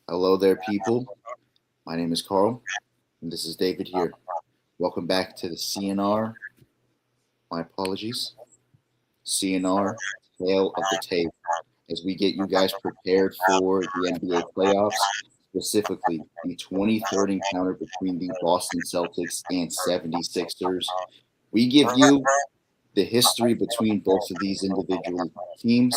Hello there, people. My name is Carl, and this is David here. Welcome back to the CNR. My apologies. CNR Tale of the Tape, as we get you guys prepared for the NBA playoffs, specifically the 23rd encounter between the Boston Celtics and 76ers. We give you the history between both of these individual teams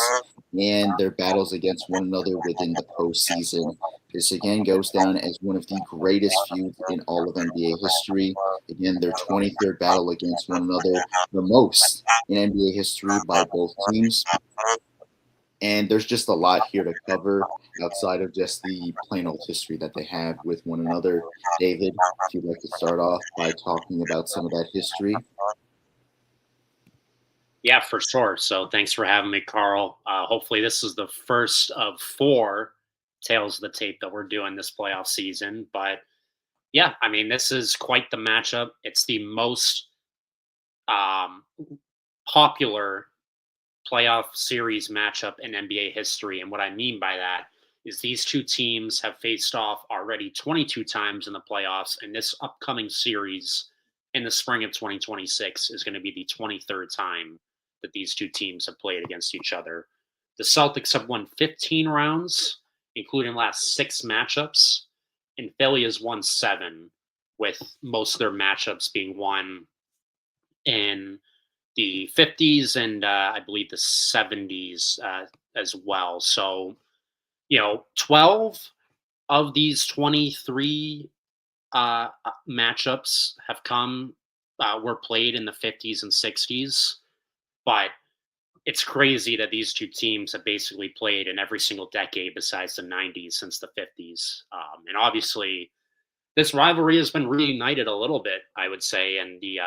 and their battles against one another within the postseason. This again goes down as one of the greatest feuds in all of NBA history. Again, their 23rd battle against one another, the most in NBA history by both teams. And there's just a lot here to cover outside of just the plain old history that they have with one another. David, if you'd like to start off by talking about some of that history. Yeah, for sure. So thanks for having me, Carl. Hopefully, this is the first of four Tales of the Tape that we're doing this playoff season. But yeah, I mean, this is quite the matchup. It's the most um, popular playoff series matchup in NBA history. And what I mean by that is these two teams have faced off already 22 times in the playoffs, and this upcoming series in the spring of 2026 is going to be the 23rd time that these two teams have played against each other. The Celtics have won 15 rounds, including last six matchups, and Philly has won seven, with most of their matchups being won in the 50s and I believe the 70s as well. So, 12 of these 23 matchups were played in the 50s and 60s. But it's crazy that these two teams have basically played in every single decade besides the 90s since the 50s. And obviously, this rivalry has been reunited a little bit, I would say, in the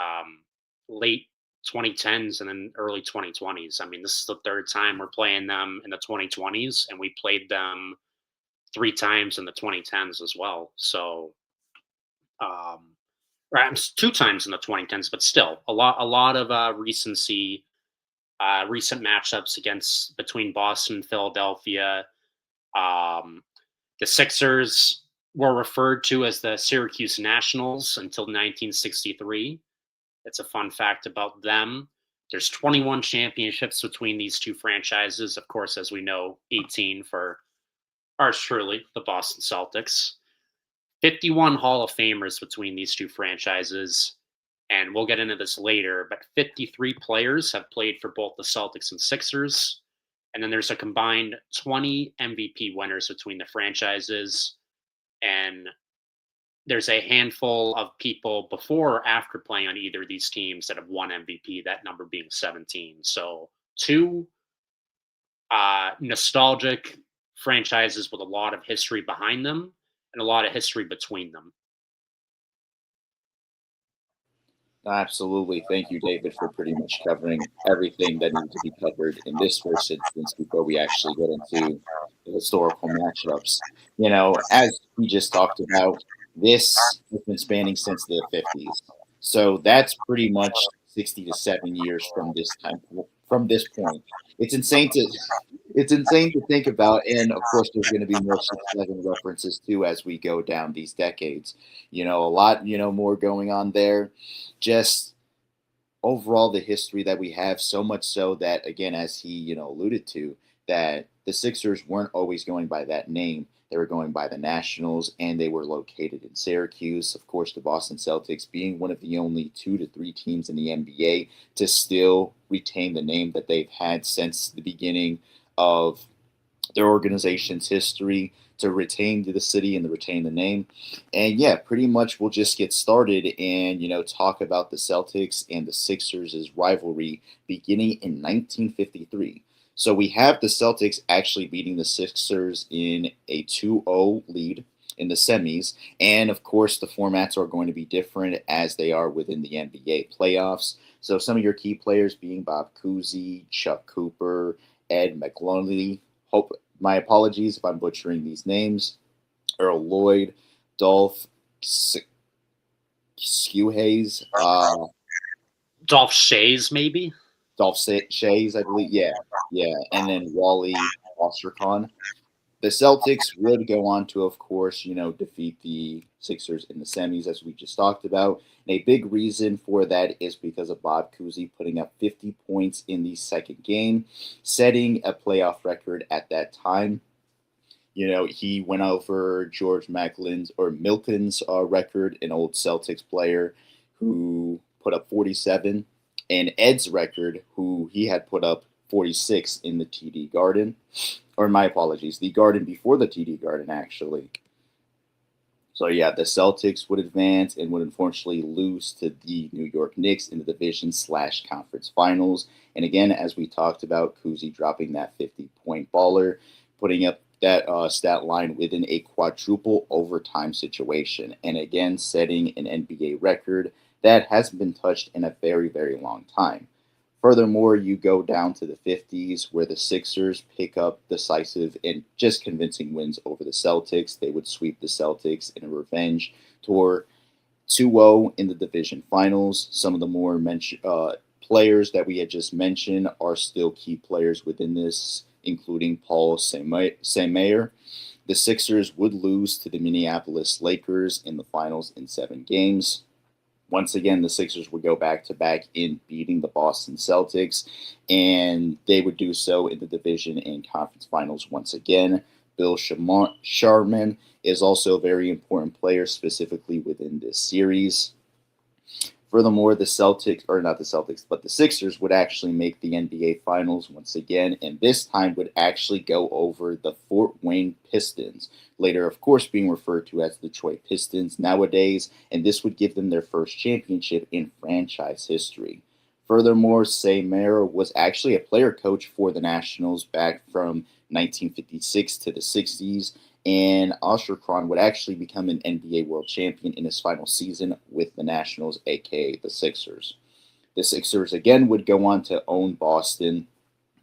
late 2010s and then early 2020s. I mean, this is the third time we're playing them in the 2020s, and we played them three times in the 2010s as well. So, right, two times in the 2010s, but still a lot of recency, recent matchups against between Boston and Philadelphia. Um, the Sixers were referred to as the Syracuse Nationals until 1963. That's a fun fact about them. There's 21 championships between these two franchises. Of course, as we know, 18 for ours truly, the Boston Celtics. 51 Hall of Famers between these two franchises. And we'll get into this later, but 53 players have played for both the Celtics and Sixers. And then there's a combined 20 MVP winners between the franchises. And there's a handful of people before or after playing on either of these teams that have won MVP, that number being 17. So two nostalgic franchises with a lot of history behind them and a lot of history between them. Absolutely. Thank you, David, for pretty much covering everything that needed to be covered in this first instance before we actually get into the historical matchups. As we just talked about, this has been spanning since the 50s. So that's pretty much 60 to 7 years from this point. It's insane to it's insane to think about, and of course there's going to be more 6-7 references too as we go down these decades. A lot, more going on there. Just overall the history that we have, so much so that, again, as he alluded to, that the Sixers weren't always going by that name. They were going by the Nationals, and they were located in Syracuse. Of course, the Boston Celtics being one of the only 2 to 3 teams in the NBA to still retain the name that they've had since the beginning of their organization's history, to retain the city and to retain the name. And yeah, pretty much we'll just get started and talk about the Celtics and the Sixers' rivalry beginning in 1953. So we have the Celtics actually beating the Sixers in a 2-0 lead in the semis. And of course, the formats are going to be different as they are within the NBA playoffs. So some of your key players being Bob Cousy, Chuck Cooper, Ed McDonald. My apologies if I'm butchering these names. Earl Lloyd, Dolph Skewhays, Dolph Shays, maybe? Dolph Shays, I believe. Yeah, yeah. And then Wally Osterkon. The Celtics would go on to, of course, defeat the Sixers in the semis, as we just talked about. And a big reason for that is because of Bob Cousy putting up 50 points in the second game, setting a playoff record at that time. He went over George Milton's record, an old Celtics player who put up 47, and Ed's record, who he had put up 46 in the TD Garden, or my apologies, the Garden before the TD Garden, actually. So yeah, the Celtics would advance and would unfortunately lose to the New York Knicks in the division/conference finals. And again, as we talked about, Cousy dropping that 50-point baller, putting up that stat line within a quadruple overtime situation, and again setting an NBA record that hasn't been touched in a very, very long time. Furthermore, you go down to the 50s where the Sixers pick up decisive and just convincing wins over the Celtics. They would sweep the Celtics in a revenge tour 2-0 in the division finals. Some of the more players that we had just mentioned are still key players within this, including Paul Saint-Mayer. The Sixers would lose to the Minneapolis Lakers in the finals in 7 games. Once again, the Sixers would go back to back in beating the Boston Celtics, and they would do so in the division and conference finals once again. Bill Sharman is also a very important player, specifically within this series. Furthermore, the Celtics, or not the Celtics, but the Sixers would actually make the NBA Finals once again, and this time would actually go over the Fort Wayne Pistons, later, of course, being referred to as the Detroit Pistons nowadays, and this would give them their first championship in franchise history. Furthermore, Saint-Mayer was actually a player coach for the Nationals back from 1956 to the 60s, and Osterkron would actually become an NBA World Champion in his final season with the Nationals, aka the Sixers. The Sixers again would go on to own Boston,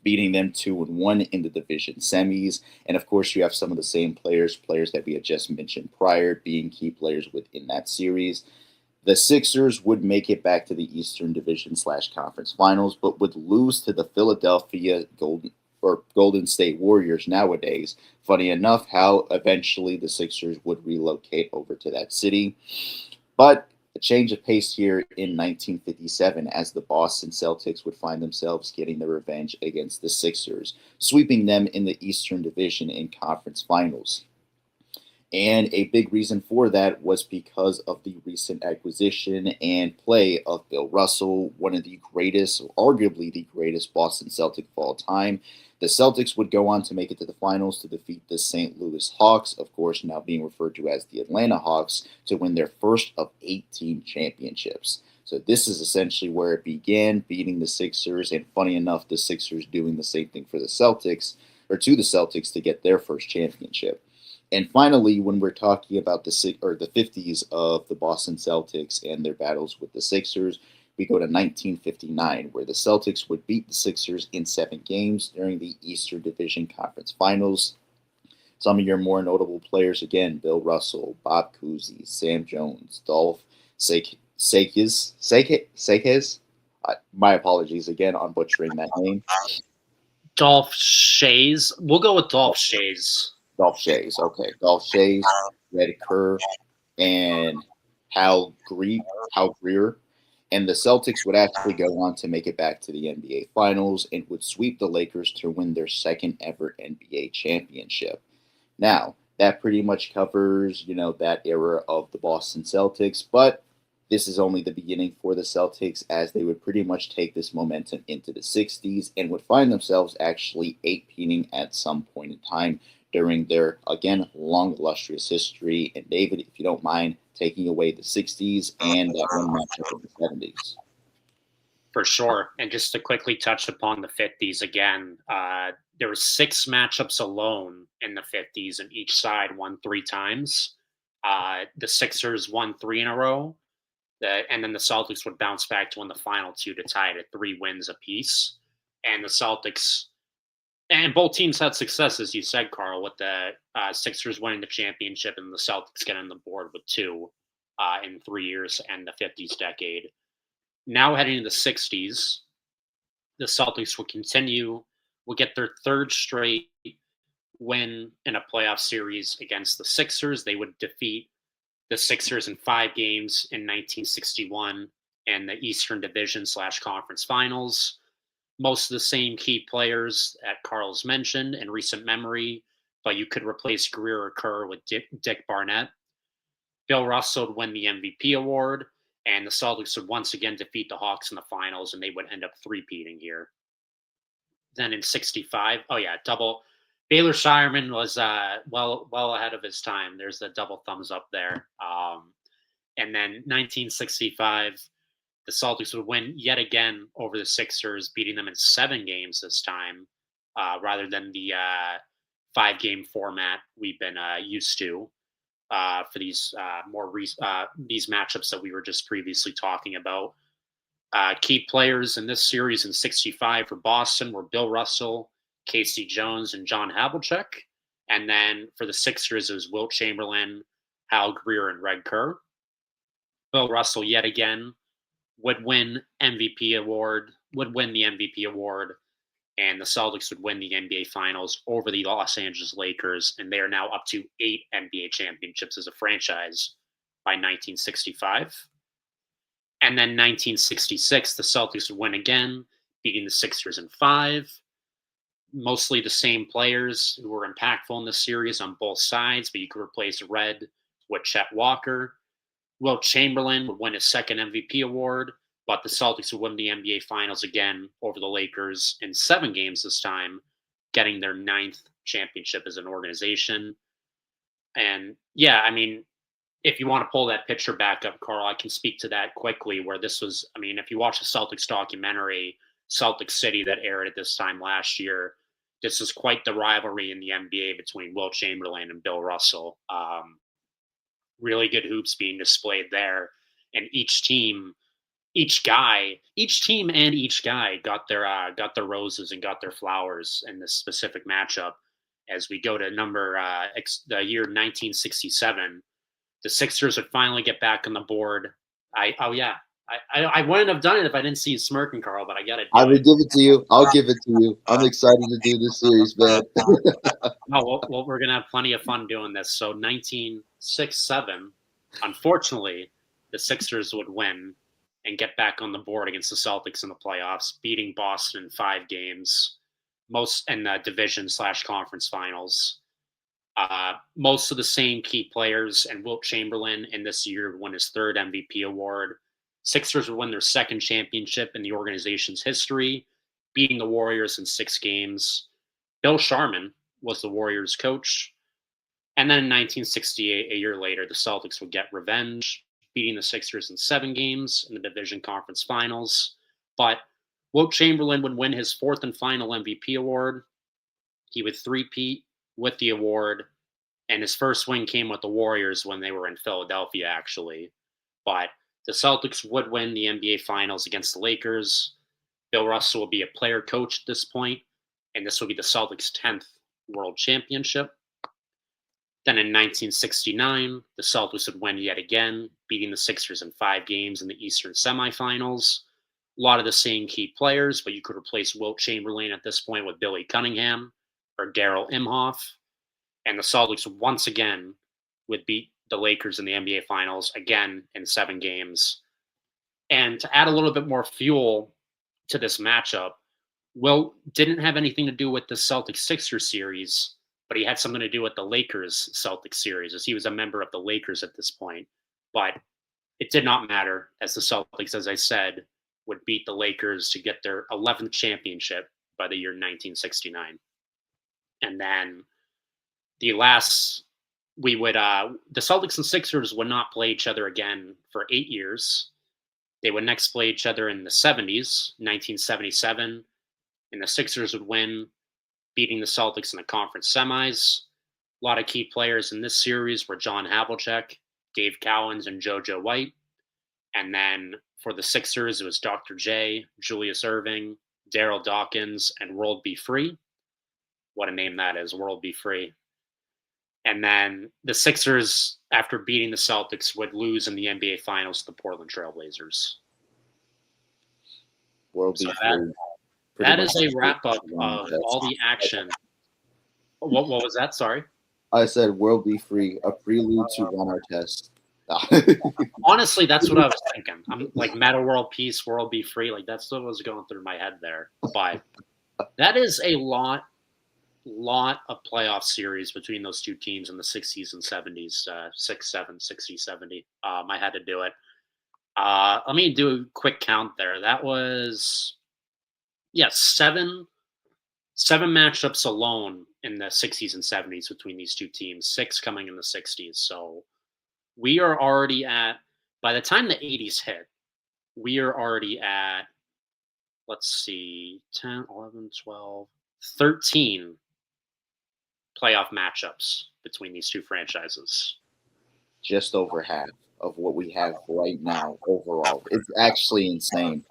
beating them 2-1 in the division semis. And of course, you have some of the same players that we had just mentioned prior, being key players within that series. The Sixers would make it back to the Eastern Division/Conference Finals, but would lose to the Philadelphia Golden State Warriors nowadays. Funny enough, how eventually the Sixers would relocate over to that city. But a change of pace here in 1957 as the Boston Celtics would find themselves getting their revenge against the Sixers, sweeping them in the Eastern Division in conference finals. And a big reason for that was because of the recent acquisition and play of Bill Russell, one of the greatest, arguably the greatest Boston Celtic of all time. The Celtics would go on to make it to the finals to defeat the St. Louis Hawks, of course, now being referred to as the Atlanta Hawks, to win their first of 18 championships. So this is essentially where it began, beating the Sixers, and funny enough, the Sixers doing the same thing for the Celtics, or to the Celtics to get their first championship. And finally, when we're talking about the 50s of the Boston Celtics and their battles with the Sixers, we go to 1959, where the Celtics would beat the Sixers in 7 games during the Eastern Division Conference Finals. Some of your more notable players, again, Bill Russell, Bob Cousy, Sam Jones, Dolph Sakias. My apologies again on butchering that name. Dolph Shays. We'll go with Dolph Shays. Dolph Shays, okay. Dolph Shays, Red Kerr, and Hal Greer. And the Celtics would actually go on to make it back to the NBA Finals and would sweep the Lakers to win their second ever NBA championship. Now, that pretty much covers, that era of the Boston Celtics, but this is only the beginning for the Celtics, as they would pretty much take this momentum into the 60s and would find themselves actually eight-peating at some point in time during their, again, long, illustrious history. And David, if you don't mind, taking away the 60s and that one matchup in the 70s. For sure. And just to quickly touch upon the 50s again, there were 6 matchups alone in the 50s, and each side won 3 times. The Sixers won 3 in a row, and then the Celtics would bounce back to win the final 2 to tie it at 3 wins apiece. And the Celtics, and both teams had success, as you said, Carl, with the Sixers winning the championship and the Celtics getting on the board with 2 in 3 years and the 50s decade. Now heading into the 60s, the Celtics will get their third straight win in a playoff series against the Sixers. They would defeat the Sixers in 5 games in 1961 and the Eastern Division / Conference Finals. Most of the same key players that Carl's mentioned in recent memory, but you could replace Greer or Kerr with Dick Barnett. Bill Russell would win the MVP award, and the Celtics would once again defeat the Hawks in the finals, and they would end up three-peating here. Then in '65, double. Baylor Shireman was well ahead of his time. There's the double thumbs up there. And then 1965, the Celtics would win yet again over the Sixers, beating them in 7 games this time, rather than the 5-game format we've been used to for these these matchups that we were just previously talking about. Key players in this series in '65 for Boston were Bill Russell, Casey Jones, and John Havlicek. And then for the Sixers, it was Wilt Chamberlain, Hal Greer, and Red Kerr. Bill Russell, yet again, would win the MVP award, and the Celtics would win the NBA Finals over the Los Angeles Lakers, and they are now up to 8 NBA championships as a franchise by 1965. And then 1966, the Celtics would win again, beating the Sixers in 5. Mostly the same players who were impactful in the series on both sides, but you could replace Red with Chet Walker. Wilt Chamberlain would win his second MVP award, but the Celtics would win the NBA Finals again over the Lakers in 7 games this time, getting their 9th championship as an organization. And yeah, I mean, if you want to pull that picture back up, Carl, I can speak to that quickly, where this was, I mean, if you watch the Celtics documentary, Celtic City, that aired at this time last year, this is quite the rivalry in the NBA between Wilt Chamberlain and Bill Russell. Really good hoops being displayed there. And each team and each guy got their roses and got their flowers in this specific matchup. As we go to the year 1967, the Sixers would finally get back on the board. I wouldn't have done it if I didn't see you smirking, Carl, but I got it. I would give it to you. I'll give it to you. I'm excited to do this series, man. No, well, we're gonna have plenty of fun doing this. So 1967, unfortunately, the Sixers would win and get back on the board against the Celtics in the playoffs, beating Boston in 5 games, most in the division / conference finals. Most of the same key players, and Wilt Chamberlain in this year won his 3rd MVP award. Sixers would win their 2nd championship in the organization's history, beating the Warriors in 6 games. Bill Sharman was the Warriors' coach. And then in 1968, a year later, the Celtics would get revenge, beating the Sixers in 7 games in the division conference finals. But Wilt Chamberlain would win his 4th and final MVP award. He would three-peat with the award, and his first win came with the Warriors when they were in Philadelphia, actually. But the Celtics would win the NBA Finals against the Lakers. Bill Russell will be a player coach at this point, and this will be the Celtics' 10th World Championship. Then in 1969, the Celtics would win yet again, beating the Sixers in 5 games in the Eastern semifinals. A lot of the same key players, but you could replace Wilt Chamberlain at this point with Billy Cunningham or Darryl Imhoff. And the Celtics once again would beat the Lakers in the NBA Finals again in 7 games. And to add a little bit more fuel to this matchup, Wilt didn't have anything to do with the Celtics-Sixers series, but he had something to do with the Lakers-Celtics series, as he was a member of the Lakers at this point. But it did not matter, as the Celtics, as I said, would beat the Lakers to get their 11th championship by the year 1969. And then the Celtics and Sixers would not play each other again for 8 years. They would next play each other in the 70s, 1977, and the Sixers would win, beating the Celtics in the conference semis. A lot of key players in this series were John Havlicek, Dave Cowens, and JoJo White. And then for the Sixers, it was Dr. J, Julius Erving, Daryl Dawkins, and World Be Free. What a name that is, World Be Free. And then the Sixers, after beating the Celtics, would lose in the NBA Finals to the Portland Trailblazers. World Be So Free. that is a wrap-up of all the action What was that? Sorry. I said world be free, a prelude to run our test. Honestly, that's what I was thinking. I'm like meta world peace, world be free. Like that's what was going through my head there. But that is a lot of playoff series between those two teams in the 60s and 70s, 6, 7, 60, 70. I had to do it. Let me do a quick count there. That was, yeah, seven matchups alone in the 60s and 70s between these two teams, 6 coming in the 60s. So we are already at, by the time the 80s hit, we are already at, let's see, 10, 11, 12, 13 playoff matchups between these two franchises. Just over half of what we have right now overall. It's actually insane.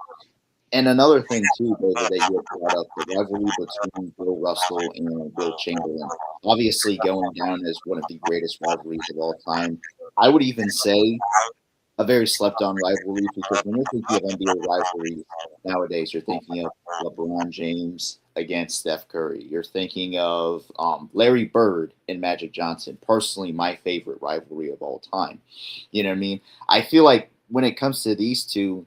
And another thing too, David, that you had brought up, the rivalry between Bill Russell and Will Chamberlain, obviously going down as one of the greatest rivalries of all time. I would even say a very slept-on rivalry because when you're thinking of NBA rivalries nowadays, you're thinking of LeBron James against Steph Curry. You're thinking of Larry Bird and Magic Johnson. Personally, my favorite rivalry of all time. You know what I mean? I feel like when it comes to these two,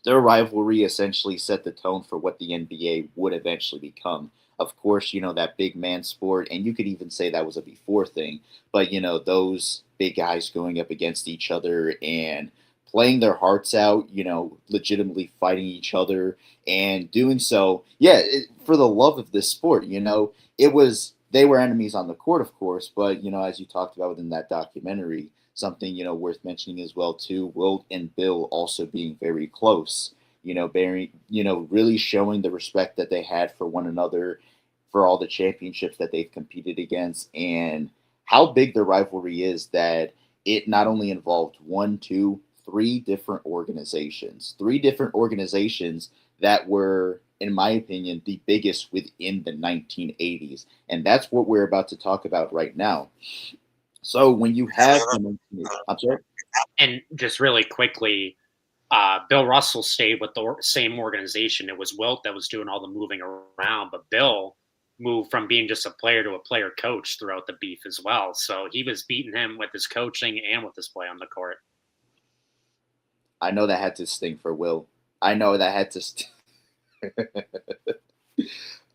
their rivalry essentially set the tone for what the NBA would eventually become. Of course, that big man sport, and you could even say that was a before thing, but those big guys going up against each other and playing their hearts out, legitimately fighting each other and doing so, yeah, for the love of this sport, they were enemies on the court, of course, but as you talked about within that documentary, something worth mentioning as well too. Will and Bill also being very close. Bearing really showing the respect that they had for one another, for all the championships that they've competed against, and how big the rivalry is that it not only involved one, two, three different organizations that were, in my opinion, the biggest within the 1980s, and that's what we're about to talk about right now. So when you have I'm sorry. And just really quickly, Bill Russell stayed with the same organization. It was Wilt that was doing all the moving around, but Bill moved from being just a player to a player coach throughout the beef as well. So he was beating him with his coaching and with his play on the court. I know that had to sting for Will. I know that had to.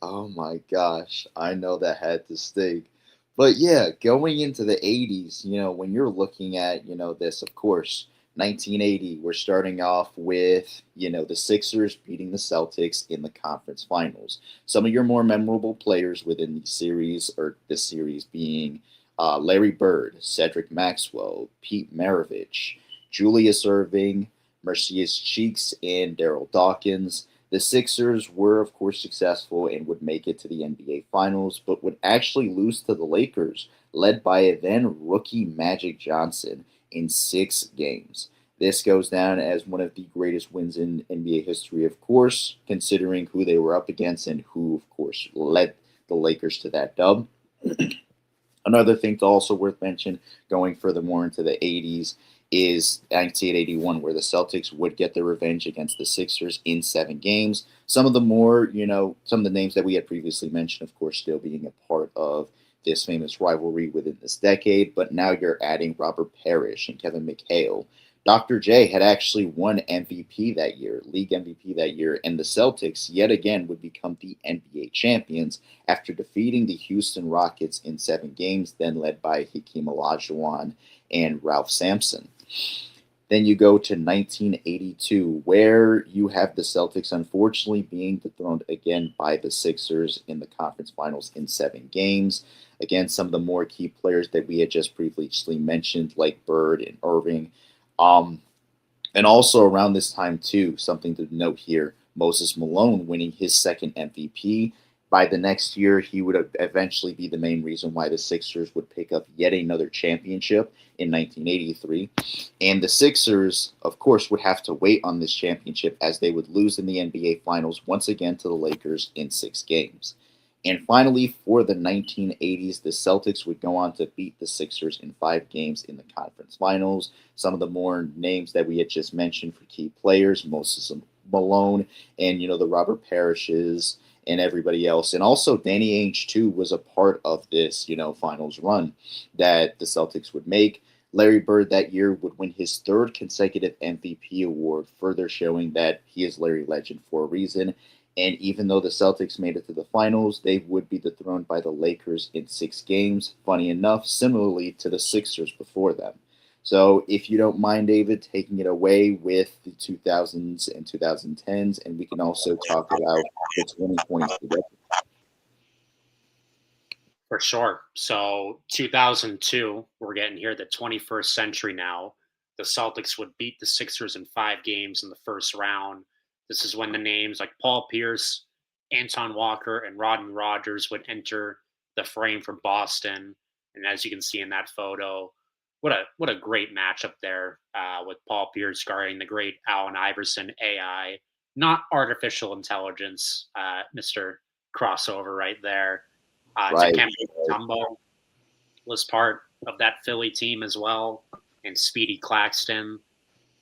Oh my gosh, I know that had to sting. But yeah, going into the 80s, when you're looking at, this, of course, 1980, we're starting off with, the Sixers beating the Celtics in the conference finals. Some of your more memorable players within the series, or this series being Larry Bird, Cedric Maxwell, Pete Maravich, Julius Erving, Mercedes Cheeks, and Daryl Dawkins. The Sixers were, of course, successful and would make it to the NBA Finals, but would actually lose to the Lakers, led by a then rookie Magic Johnson, in 6 games. This goes down as one of the greatest wins in NBA history, of course, considering who they were up against and who, of course, led the Lakers to that dub. Another thing to also worth mention, going furthermore into the 80s, is 1981, where the Celtics would get their revenge against the Sixers in 7 games. Some of the more, some of the names that we had previously mentioned, of course, still being a part of this famous rivalry within this decade. But now you're adding Robert Parrish and Kevin McHale. Dr. J had actually won MVP that year, league MVP that year, and the Celtics yet again would become the NBA champions after defeating the Houston Rockets in 7 games, then led by Hakeem Olajuwon and Ralph Sampson. Then you go to 1982, where you have the Celtics unfortunately being dethroned again by the Sixers in the conference finals in 7 games. Again, some of the more key players that we had just previously mentioned, like Bird and Irving. And also around this time, too, something to note here, Moses Malone winning his second MVP. By the next year, he would eventually be the main reason why the Sixers would pick up yet another championship in 1983. And the Sixers, of course, would have to wait on this championship as they would lose in the NBA Finals once again to the Lakers in 6 games. And finally, for the 1980s, the Celtics would go on to beat the Sixers in 5 games in the conference finals. Some of the more names that we had just mentioned for key players, Moses Malone and, the Robert Parishes and everybody else. And also Danny Ainge too was a part of this, finals run that the Celtics would make. Larry Bird that year would win his third consecutive MVP award, further showing that he is Larry Legend for a reason. And even though the Celtics made it to the finals, they would be dethroned by the Lakers in 6 games. Funny enough, similarly to the Sixers before them. So, if you don't mind, David, taking it away with the 2000s and 2010s, and we can also talk about the 2020s together. For sure. So 2002, we're getting here, the 21st century now. The Celtics would beat the Sixers in 5 games in the first round. This is when the names like Paul Pierce, Anton Walker, and Rodney Rogers would enter the frame for Boston. And as you can see in that photo, what a great matchup there with Paul Pierce guarding the great Allen Iverson AI, not artificial intelligence, Mr. Crossover right there. Right. Dikembe Mutombo was part of that Philly team as well, and Speedy Claxton.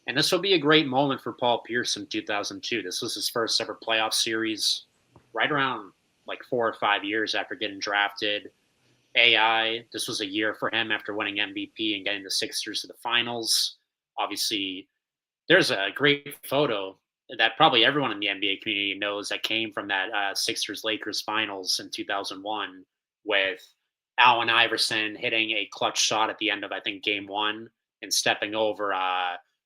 And this will be a great moment for Paul Pierce in 2002. This was his first ever playoff series, right around like 4 or 5 years after getting drafted. AI, this was a year for him after winning MVP and getting the Sixers to the finals. Obviously, there's a great photo that probably everyone in the NBA community knows that came from that Sixers-Lakers finals in 2001 with Allen Iverson hitting a clutch shot at the end of, I think, game 1 and stepping over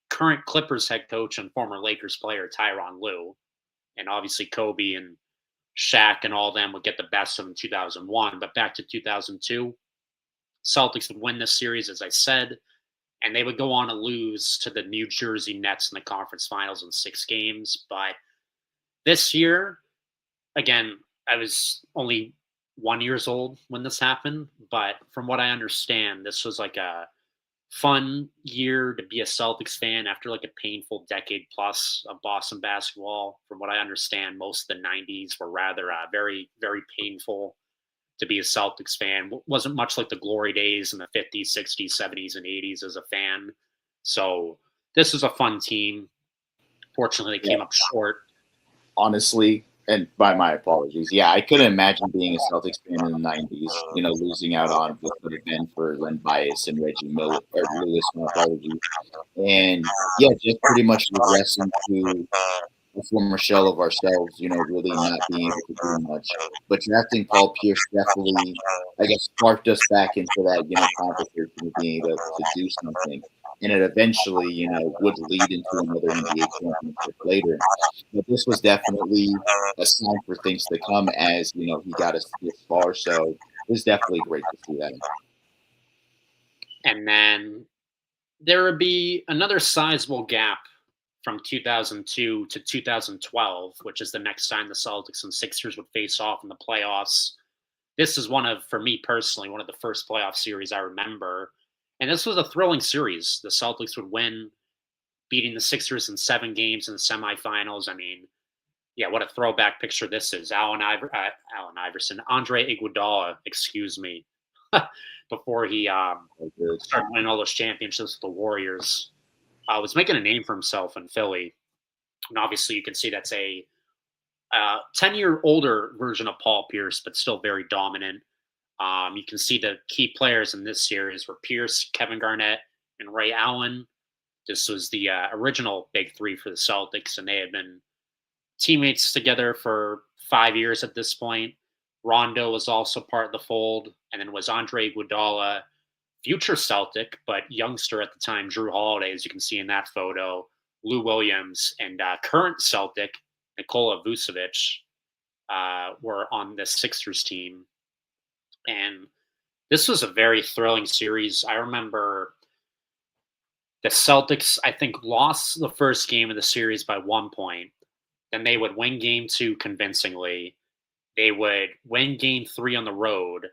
current Clippers head coach and former Lakers player Tyronn Lue. And obviously Kobe and Shaq and all them would get the best of them in 2001. But back to 2002, Celtics would win this series, as I said, and they would go on to lose to the New Jersey Nets in the conference finals in 6 games. But this year, again, I was only 1 year old when this happened. But from what I understand, this was like a fun year to be a Celtics fan after like a painful decade plus of Boston basketball. From what I understand, most of the 90s were rather very, very painful to be a Celtics fan. Wasn't much like the glory days in the 50s, 60s, 70s, and 80s as a fan. So this is a fun team. Fortunately, they came up short. Honestly, and by my apologies, I couldn't imagine being a Celtics fan in the 90s, losing out on what could have been for Len Bias and Reggie Miller, or Lewis, my apologies. And just pretty much regressing to a former shell of ourselves, really not being able to do much. But drafting Paul Pierce definitely, I guess, sparked us back into that, conversation of being able to do something. And it eventually, would lead into another NBA championship later. But this was definitely a sign for things to come as, he got us this far. So it was definitely great to see that. And then there would be another sizable gap from 2002 to 2012, which is the next time the Celtics and Sixers would face off in the playoffs. This is for me personally, one of the first playoff series I remember. And this was a thrilling series. The Celtics would win, beating the Sixers in 7 games in the semifinals. I mean, what a throwback picture this is. Allen Iverson, Andre Iguodala, excuse me, before he started winning all those championships with the Warriors. Was making a name for himself in Philly. And obviously you can see that's a 10-year older version of Paul Pierce, but still very dominant. You can see the key players in this series were Pierce, Kevin Garnett, and Ray Allen. This was the original big 3 for the Celtics, and they had been teammates together for 5 years at this point. Rondo was also part of the fold, and then was Andre Iguodala, future Celtic, but youngster at the time, Drew Holiday, as you can see in that photo, Lou Williams, and current Celtic, Nikola Vucevic, were on the Sixers team. And this was a very thrilling series. I remember the Celtics, I think, lost the first game of the series by 1 point. Then they would win game 2 convincingly. They would win game 3 on the road.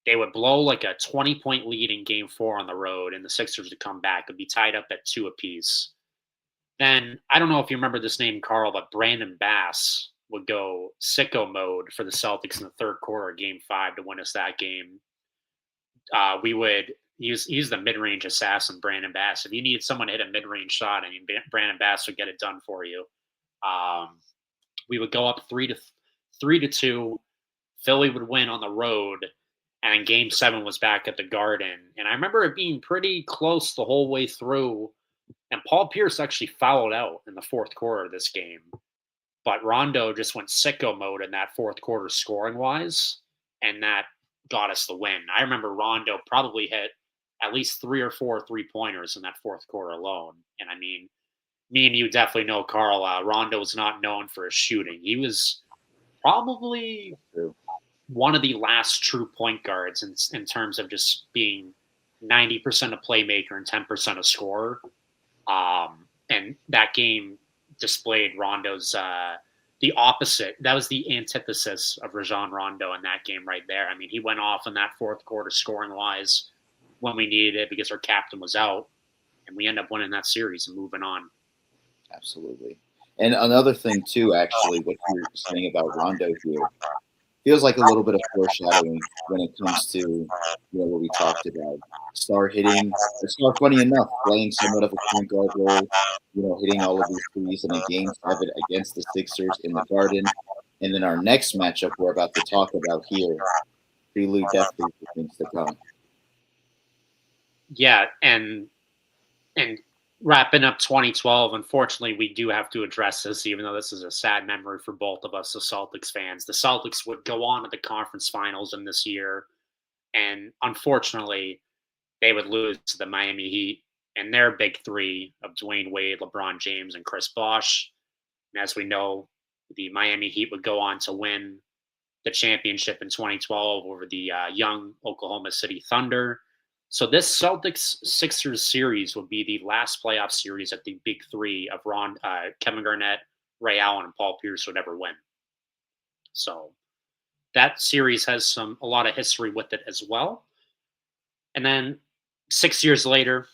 They would blow like a 20-point lead in game 4 on the road, and the Sixers would come back and be tied up at 2 apiece. Then, I don't know if you remember this name, Carl, but Brandon Bass would go sicko mode for the Celtics in the third quarter of game 5 to win us that game. He's the mid-range assassin, Brandon Bass. If you needed someone to hit a mid-range shot, I mean, Brandon Bass would get it done for you. We would go up 3-2. Philly would win on the road, and Game 7 was back at the Garden. And I remember it being pretty close the whole way through. And Paul Pierce actually fouled out in the fourth quarter of this game. But Rondo just went sicko mode in that fourth quarter scoring wise, and that got us the win. I remember Rondo probably hit at least 3 or 4 3-pointers in that fourth quarter alone. And I mean, me and you definitely know, Carl, Rondo was not known for his shooting. He was probably one of the last true point guards in terms of just being 90% a playmaker and 10% a scorer. And that game displayed Rondo's the opposite. That was the antithesis of Rajon Rondo in that game right there. I mean, he went off in that fourth quarter scoring wise when we needed it because our captain was out, and we end up winning that series and moving on. Absolutely. And another thing too, actually, what you're saying about Rondo here feels like a little bit of foreshadowing when it comes to what we talked about. Start hitting, start funny enough, playing somewhat of a point guard role, hitting all of these threes in a Game 7 against the Sixers in the Garden. And then our next matchup we're about to talk about here, prelude definitely for things to come. Yeah, and wrapping up 2012, unfortunately, we do have to address this, even though this is a sad memory for both of us, the Celtics fans. The Celtics would go on to the conference finals in this year, and unfortunately, they would lose to the Miami Heat and their big three of Dwayne Wade, LeBron James, and Chris Bosh. And as we know, the Miami Heat would go on to win the championship in 2012 over the young Oklahoma City Thunder. So this Celtics-Sixers series would be the last playoff series that the big three of Kevin Garnett, Ray Allen, and Paul Pierce would ever win. So that series has a lot of history with it as well. And then 6 years later,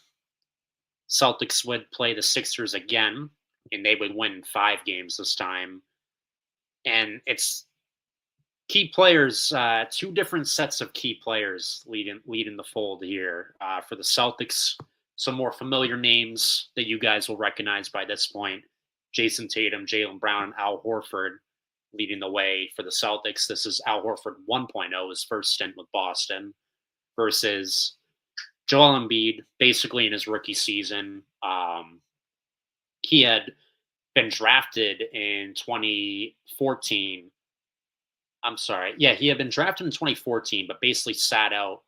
Celtics would play the Sixers again, and they would win 5 games this time. And it's key players, 2 different sets of key players leading the fold here. For the Celtics, some more familiar names that you guys will recognize by this point. Jason Tatum, Jaylen Brown, and Al Horford leading the way for the Celtics. This is Al Horford 1.0, his first stint with Boston, versus Joel Embiid, basically in his rookie season. He had been drafted in 2014. I'm sorry. Yeah, he had been drafted in 2014, but basically sat out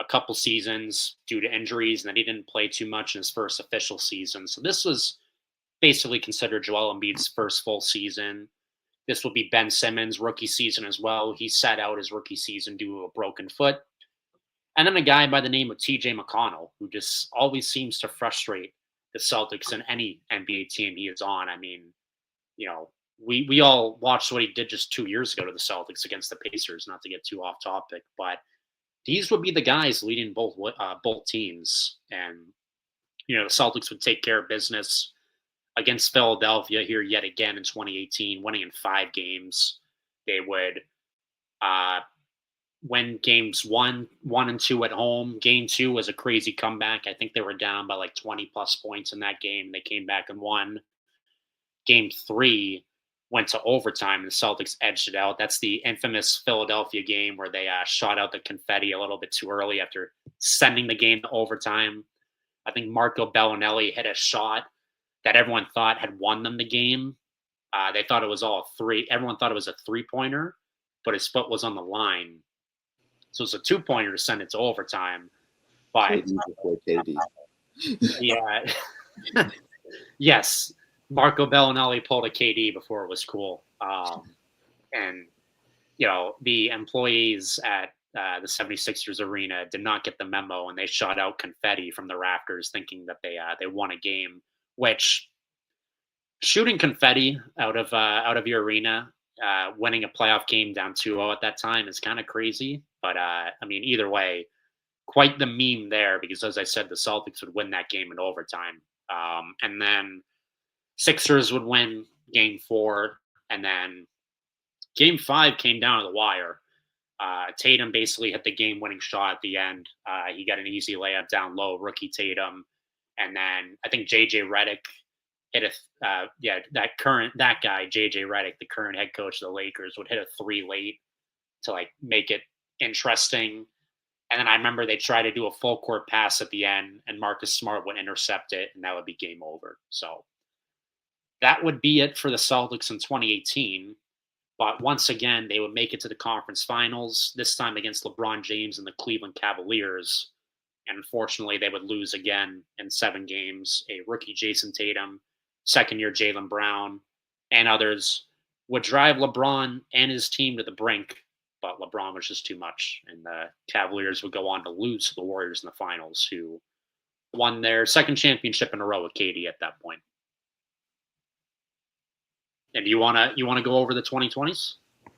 a couple seasons due to injuries, and then he didn't play too much in his first official season. So this was basically considered Joel Embiid's first full season. This will be Ben Simmons' rookie season as well. He sat out his rookie season due to a broken foot. And then a guy by the name of TJ McConnell, who just always seems to frustrate the Celtics and any NBA team he is on. I mean, we all watched what he did just 2 years ago to the Celtics against the Pacers, not to get too off topic, but these would be the guys leading both teams. And, the Celtics would take care of business against Philadelphia here yet again in 2018, winning in 5 games. They would win games 1 and 2 at home. Game 2 was a crazy comeback. I think they were down by like 20 plus points in that game. They came back and won. Game 3 went to overtime and the Celtics edged it out. That's the infamous Philadelphia game where they shot out the confetti a little bit too early after sending the game to overtime. I think Marco Bellinelli hit a shot that everyone thought had won them the game. They thought it was all 3. Everyone thought it was a 3-pointer, but his foot was on the line. So it's a 2-pointer to send it to overtime. But KD. Yeah. Yes. Marco Bellinelli pulled a KD before it was cool. And, the employees at the 76ers arena did not get the memo, and they shot out confetti from the rafters thinking that they won a game, which shooting confetti out of your arena, winning a playoff game down 2-0 at that time is kind of crazy. But, either way, quite the meme there because, as I said, the Celtics would win that game in overtime. And then Sixers would win game 4, and then game 5 came down to the wire. Tatum basically hit the game-winning shot at the end. He got an easy layup down low, rookie Tatum. And then I think J.J. Redick hit that guy JJ Redick, the current head coach of the Lakers, would hit a three late to like make it interesting. And then I remember they tried to do a full court pass at the end, and Marcus Smart would intercept it, and that would be game over. So that would be it for the Celtics in 2018. But once again, they would make it to the conference finals, this time against LeBron James and the Cleveland Cavaliers. And unfortunately, they would lose again in 7 games. A rookie Jason Tatum, second year Jaylen Brown, and others would drive LeBron and his team to the brink. But LeBron was just too much. And the Cavaliers would go on to lose to the Warriors in the finals, who won their second championship in a row with KD at that point. And you wanna go over the 2020s? You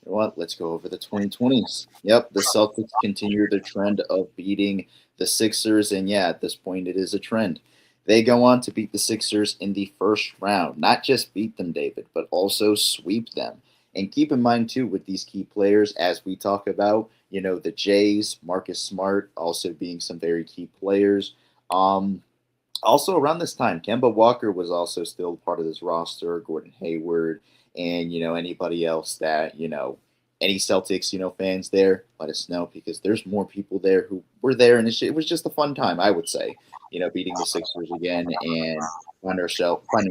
know what? Let's go over the 2020s. Yep, the Celtics continue their trend of beating the Sixers, and yeah, at this point, it is a trend. They go on to beat the Sixers in the first round. Not just beat them, David, but also sweep them. And keep in mind, too, with these key players, as we talk about, the Jays, Marcus Smart also being some very key players. Also, around this time, Kemba Walker was also still part of this roster, Gordon Hayward, and, anybody else that, any Celtics, fans there, let us know, because there's more people there who were there, and it was just a fun time, I would say, beating the Sixers again and finding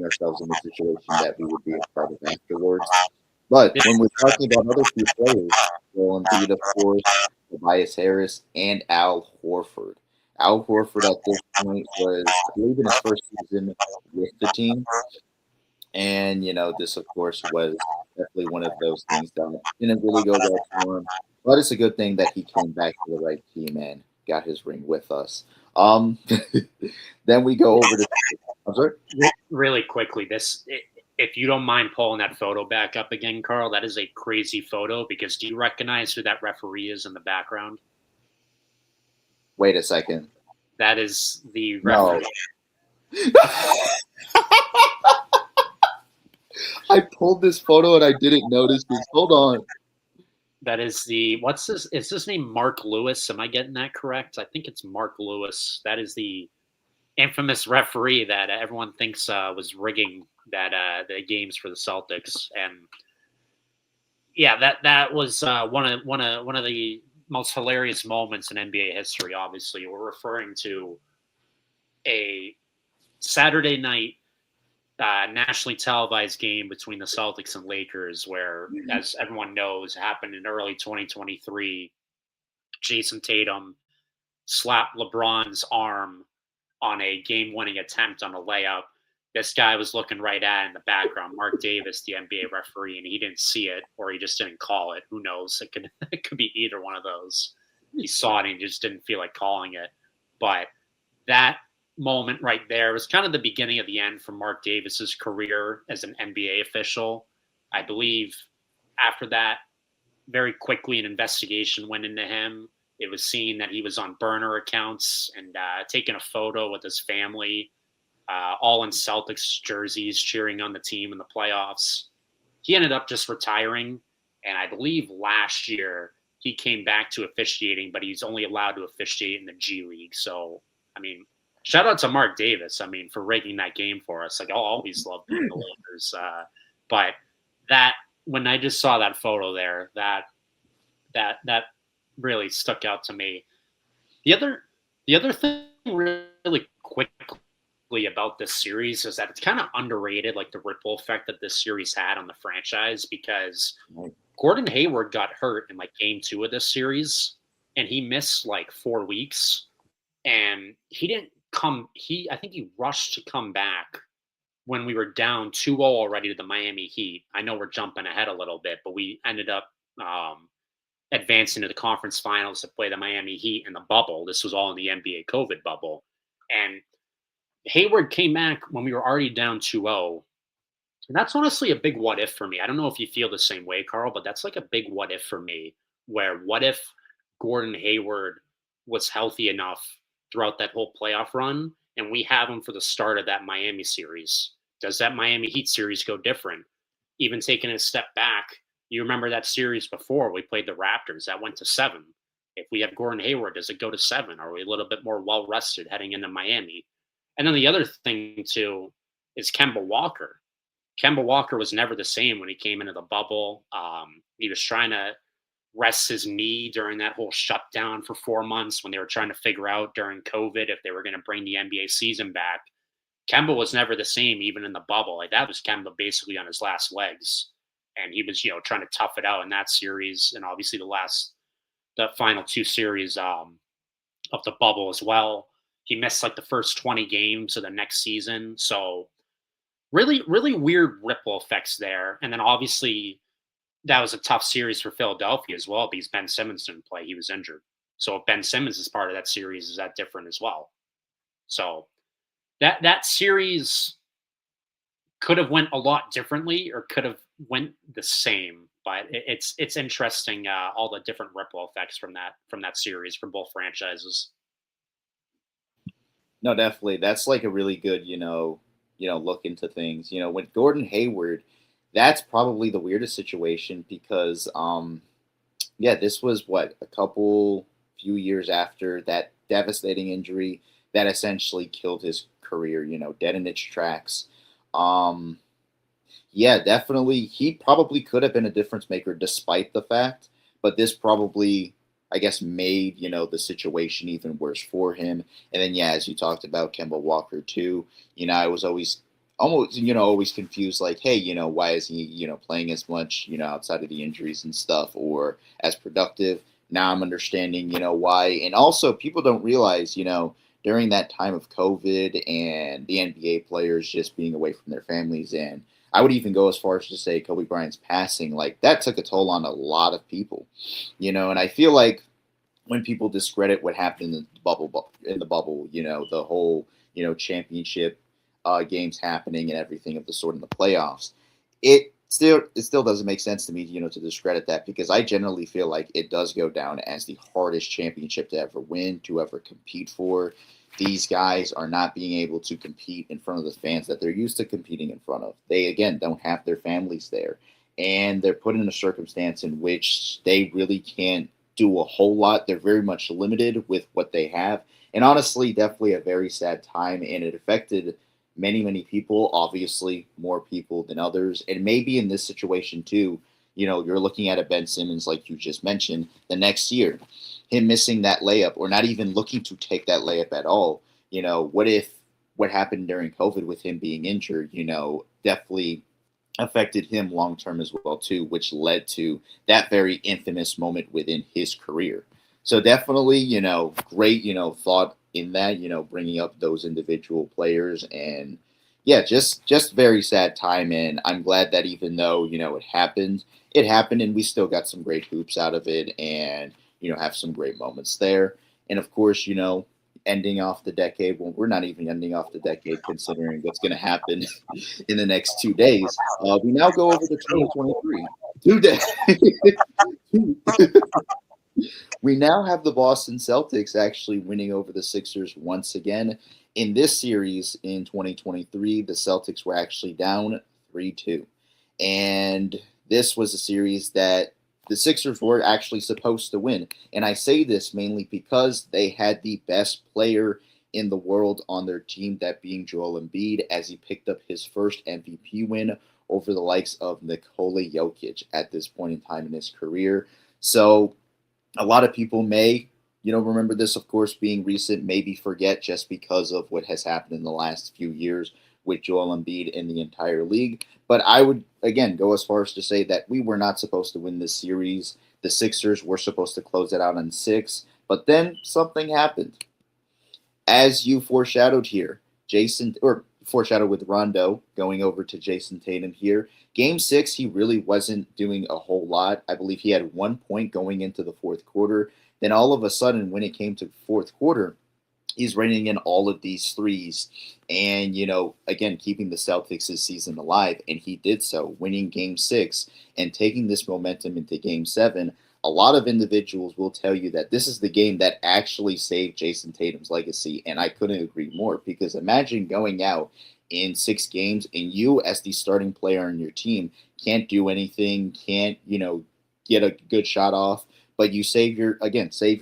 ourselves in a situation that we would be a part of afterwards. But when we're talking about other key players, Joel Embiid, of course, Tobias Harris, and Al Horford. Al Horford at this point was, I believe, in his first season with the team. And, this, of course, was definitely one of those things that didn't really go well for him. But it's a good thing that he came back to the right team and got his ring with us. Then we go over to – I'm sorry? Really quickly, if you don't mind pulling that photo back up again, Carl, that is a crazy photo, because do you recognize who that referee is in the background? Wait a second. That is the referee. No. I pulled this photo and I didn't notice this. Hold on. That is what's this? Is his name Mark Lewis? Am I getting that correct? I think it's Mark Lewis. That is the infamous referee that everyone thinks was rigging the games for the Celtics. And yeah, that was one of the most hilarious moments in NBA history. Obviously, we're referring to a Saturday night nationally televised game between the Celtics and Lakers, where, as everyone knows, happened in early 2023. Jason Tatum slapped LeBron's arm on a game-winning attempt on a layup. This guy was looking right at it in the background, Mark Davis, the NBA referee, and he didn't see it, or he just didn't call it. Who knows? It could be either one of those. He saw it and he just didn't feel like calling it. But that moment right there was kind of the beginning of the end for Mark Davis's career as an NBA official. I believe after that, very quickly an investigation went into him. It was seen that he was on burner accounts and taking a photo with his family, all in Celtics jerseys, cheering on the team in the playoffs. He ended up just retiring, and I believe last year he came back to officiating, but he's only allowed to officiate in the G League. So, I mean, shout out to Mark Davis, for rigging that game for us. Like, I'll always love the Lakers. But that, when I just saw that photo there, that really stuck out to me. The other thing really quickly about this series is that it's kind of underrated, like the ripple effect that this series had on the franchise, because Gordon Hayward got hurt in like game 2 of this series, and he missed like 4 weeks, and he didn't come. I think he rushed to come back when we were down 2-0 already to the Miami Heat. I know we're jumping ahead a little bit, but we ended up advancing to the conference finals to play the Miami Heat in the bubble. This was all in the NBA COVID bubble. And Hayward came back when we were already down 2-0. And that's honestly a big what if for me. I don't know if you feel the same way, Carl, but that's like a big what if for me, where what if Gordon Hayward was healthy enough throughout that whole playoff run, and we have him for the start of that Miami series? Does that Miami Heat series go different? Even taking a step back, you remember that series before we played the Raptors that went to 7. If we have Gordon Hayward, does it go to 7? Are we a little bit more well rested heading into Miami? And then the other thing too is Kemba Walker. Kemba Walker was never the same when he came into the bubble. He was trying to rest his knee during that whole shutdown for 4 months when they were trying to figure out during COVID if they were going to bring the NBA season back. Kemba was never the same, even in the bubble. Like that was Kemba basically on his last legs, and he was, trying to tough it out in that series, and obviously the final two series of the bubble as well. He missed like the first 20 games of the next season, so really, really weird ripple effects there. And then obviously that was a tough series for Philadelphia as well because Ben Simmons didn't play; he was injured. So if Ben Simmons is part of that series, is that different as well? So that series could have went a lot differently or could have went the same. But it's interesting all the different ripple effects from that series for both franchises. No, definitely. That's like a really good, look into things. With Gordon Hayward, that's probably the weirdest situation because, yeah, this was what a couple few years after that devastating injury that essentially killed his career. Dead in its tracks. Um, yeah, definitely. He probably could have been a difference maker despite the fact, but this probably, I guess, made, the situation even worse for him. And then, yeah, as you talked about Kemba Walker too, I was always confused, like, hey, why is he, playing as much, outside of the injuries and stuff or as productive? Now I'm understanding, why. And also, people don't realize, during that time of COVID and the NBA players just being away from their families and I would even go as far as to say Kobe Bryant's passing, like that took a toll on a lot of people, and I feel like when people discredit what happened in the bubble, the whole, championship games happening and everything of the sort in the playoffs, it still doesn't make sense to me, to discredit that because I generally feel like it does go down as the hardest championship to ever win, to ever compete for. These guys are not being able to compete in front of the fans that they're used to competing in front of. They again don't have their families there, and they're put in a circumstance in which they really can't do a whole lot. They're very much limited with what they have, and honestly, definitely a very sad time, and it affected many, many people, obviously more people than others. And maybe in this situation too, you're looking at a Ben Simmons, like you just mentioned, the next year, him missing that layup or not even looking to take that layup at all. What if what happened during COVID with him being injured, definitely affected him long term as well too, which led to that very infamous moment within his career. So definitely, great, thought in that, bringing up those individual players and yeah, just very sad time. And I'm glad that even though it happened, and we still got some great hoops out of it, and have some great moments there. And of course, ending off the decade. Well, we're not even ending off the decade considering what's going to happen in the next 2 days. We now go over to 2023. 2 days. We now have the Boston Celtics actually winning over the Sixers once again. In this series in 2023, the Celtics were actually down 3-2. And this was a series that the Sixers were actually supposed to win. And I say this mainly because they had the best player in the world on their team, that being Joel Embiid, as he picked up his first MVP win over the likes of Nikola Jokic at this point in time in his career. So a lot of people may, remember this, of course, being recent, maybe forget just because of what has happened in the last few years with Joel Embiid in the entire league. But I would, again, go as far as to say that we were not supposed to win this series. The Sixers were supposed to close it out on 6, but then something happened. As you foreshadowed here, foreshadowed with Rondo going over to Jason Tatum here. Game 6, he really wasn't doing a whole lot. I believe he had 1 point going into the fourth quarter. Then all of a sudden, when it came to fourth quarter, he's raining in all of these threes and, again, keeping the Celtics' season alive. And he did so, winning game 6 and taking this momentum into game 7. A lot of individuals will tell you that this is the game that actually saved Jason Tatum's legacy. And I couldn't agree more, because imagine going out in 6 games and you, as the starting player on your team, can't do anything, can't, get a good shot off, but you save your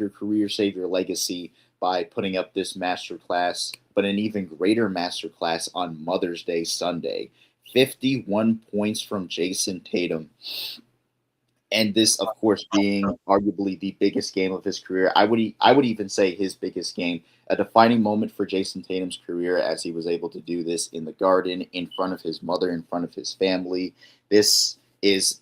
career, save your legacy by putting up this masterclass, but an even greater masterclass on Mother's Day Sunday. 51 points from Jason Tatum. And this, of course, being arguably the biggest game of his career. I would even say his biggest game, a defining moment for Jason Tatum's career as he was able to do this in the Garden, in front of his mother, in front of his family. This is,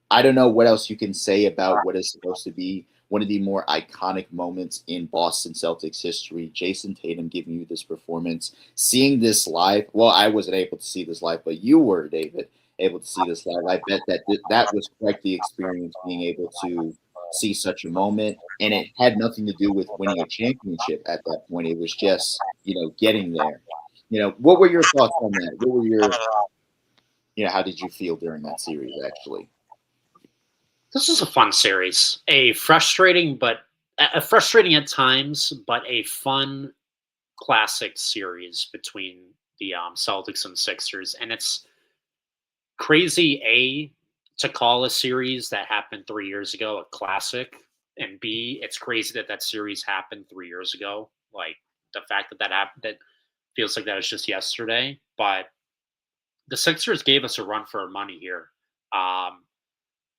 I don't know what else you can say about what is supposed to be one of the more iconic moments in Boston Celtics history. Jason Tatum giving you this performance, seeing this live. Well, I wasn't able to see this live, but you were, David, able to see this live. I bet that that was quite the experience, being able to see such a moment. And it had nothing to do with winning a championship at that point. It was just, getting there. What were your thoughts on that? What were your, how did you feel during that series, actually? This was a fun series. A frustrating at times, but a fun classic series between the Celtics and Sixers. And it's crazy, to call a series that happened 3 years ago a classic, and B, it's crazy that series happened 3 years ago. Like, the fact that happened, that feels like that was just yesterday. But the Sixers gave us a run for our money here.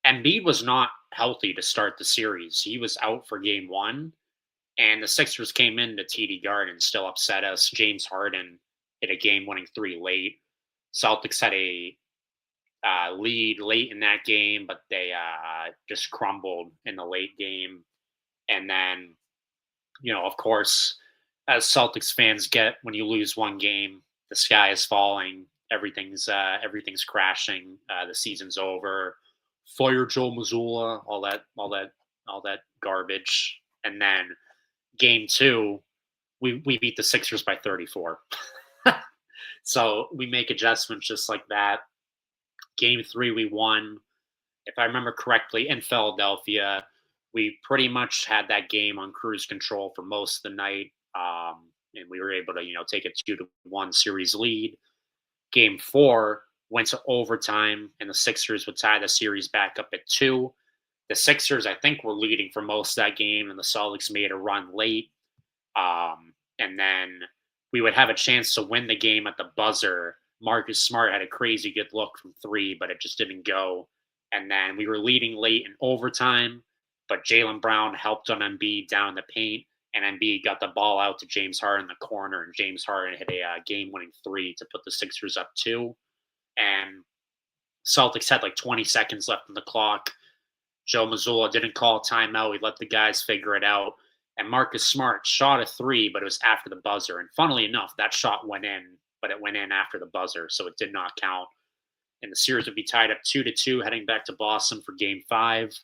Embiid was not healthy to start the series. He was out for game one, and the Sixers came into TD Garden and still upset us. James Harden hit a game-winning three late. Celtics had a lead late in that game, but they just crumbled in the late game. And then, of course, as Celtics fans get, when you lose one game, the sky is falling. Everything's crashing. The season's over. Fire Joe Mazzulla, all that garbage. And then game two, we beat the Sixers by 34. So we make adjustments just like that. Game three, we won. If I remember correctly, in Philadelphia, we pretty much had that game on cruise control for most of the night. And we were able to, take a 2-1 series lead. Game four went to overtime, and the Sixers would tie the series back up at 2. The Sixers, I think, were leading for most of that game, and the Celtics made a run late. And then we would have a chance to win the game at the buzzer. Marcus Smart had a crazy good look from 3, but it just didn't go. And then we were leading late in overtime, but Jaylen Brown helped on Embiid down in the paint, and Embiid got the ball out to James Harden in the corner, and James Harden hit a game-winning 3 to put the Sixers up 2. And Celtics had like 20 seconds left on the clock. Joe Mazzulla didn't call a timeout. He let the guys figure it out. And Marcus Smart shot a 3, but it was after the buzzer. And funnily enough, that shot went in, but it went in after the buzzer, so it did not count. And the series would be tied up 2-2 heading back to Boston for game 5.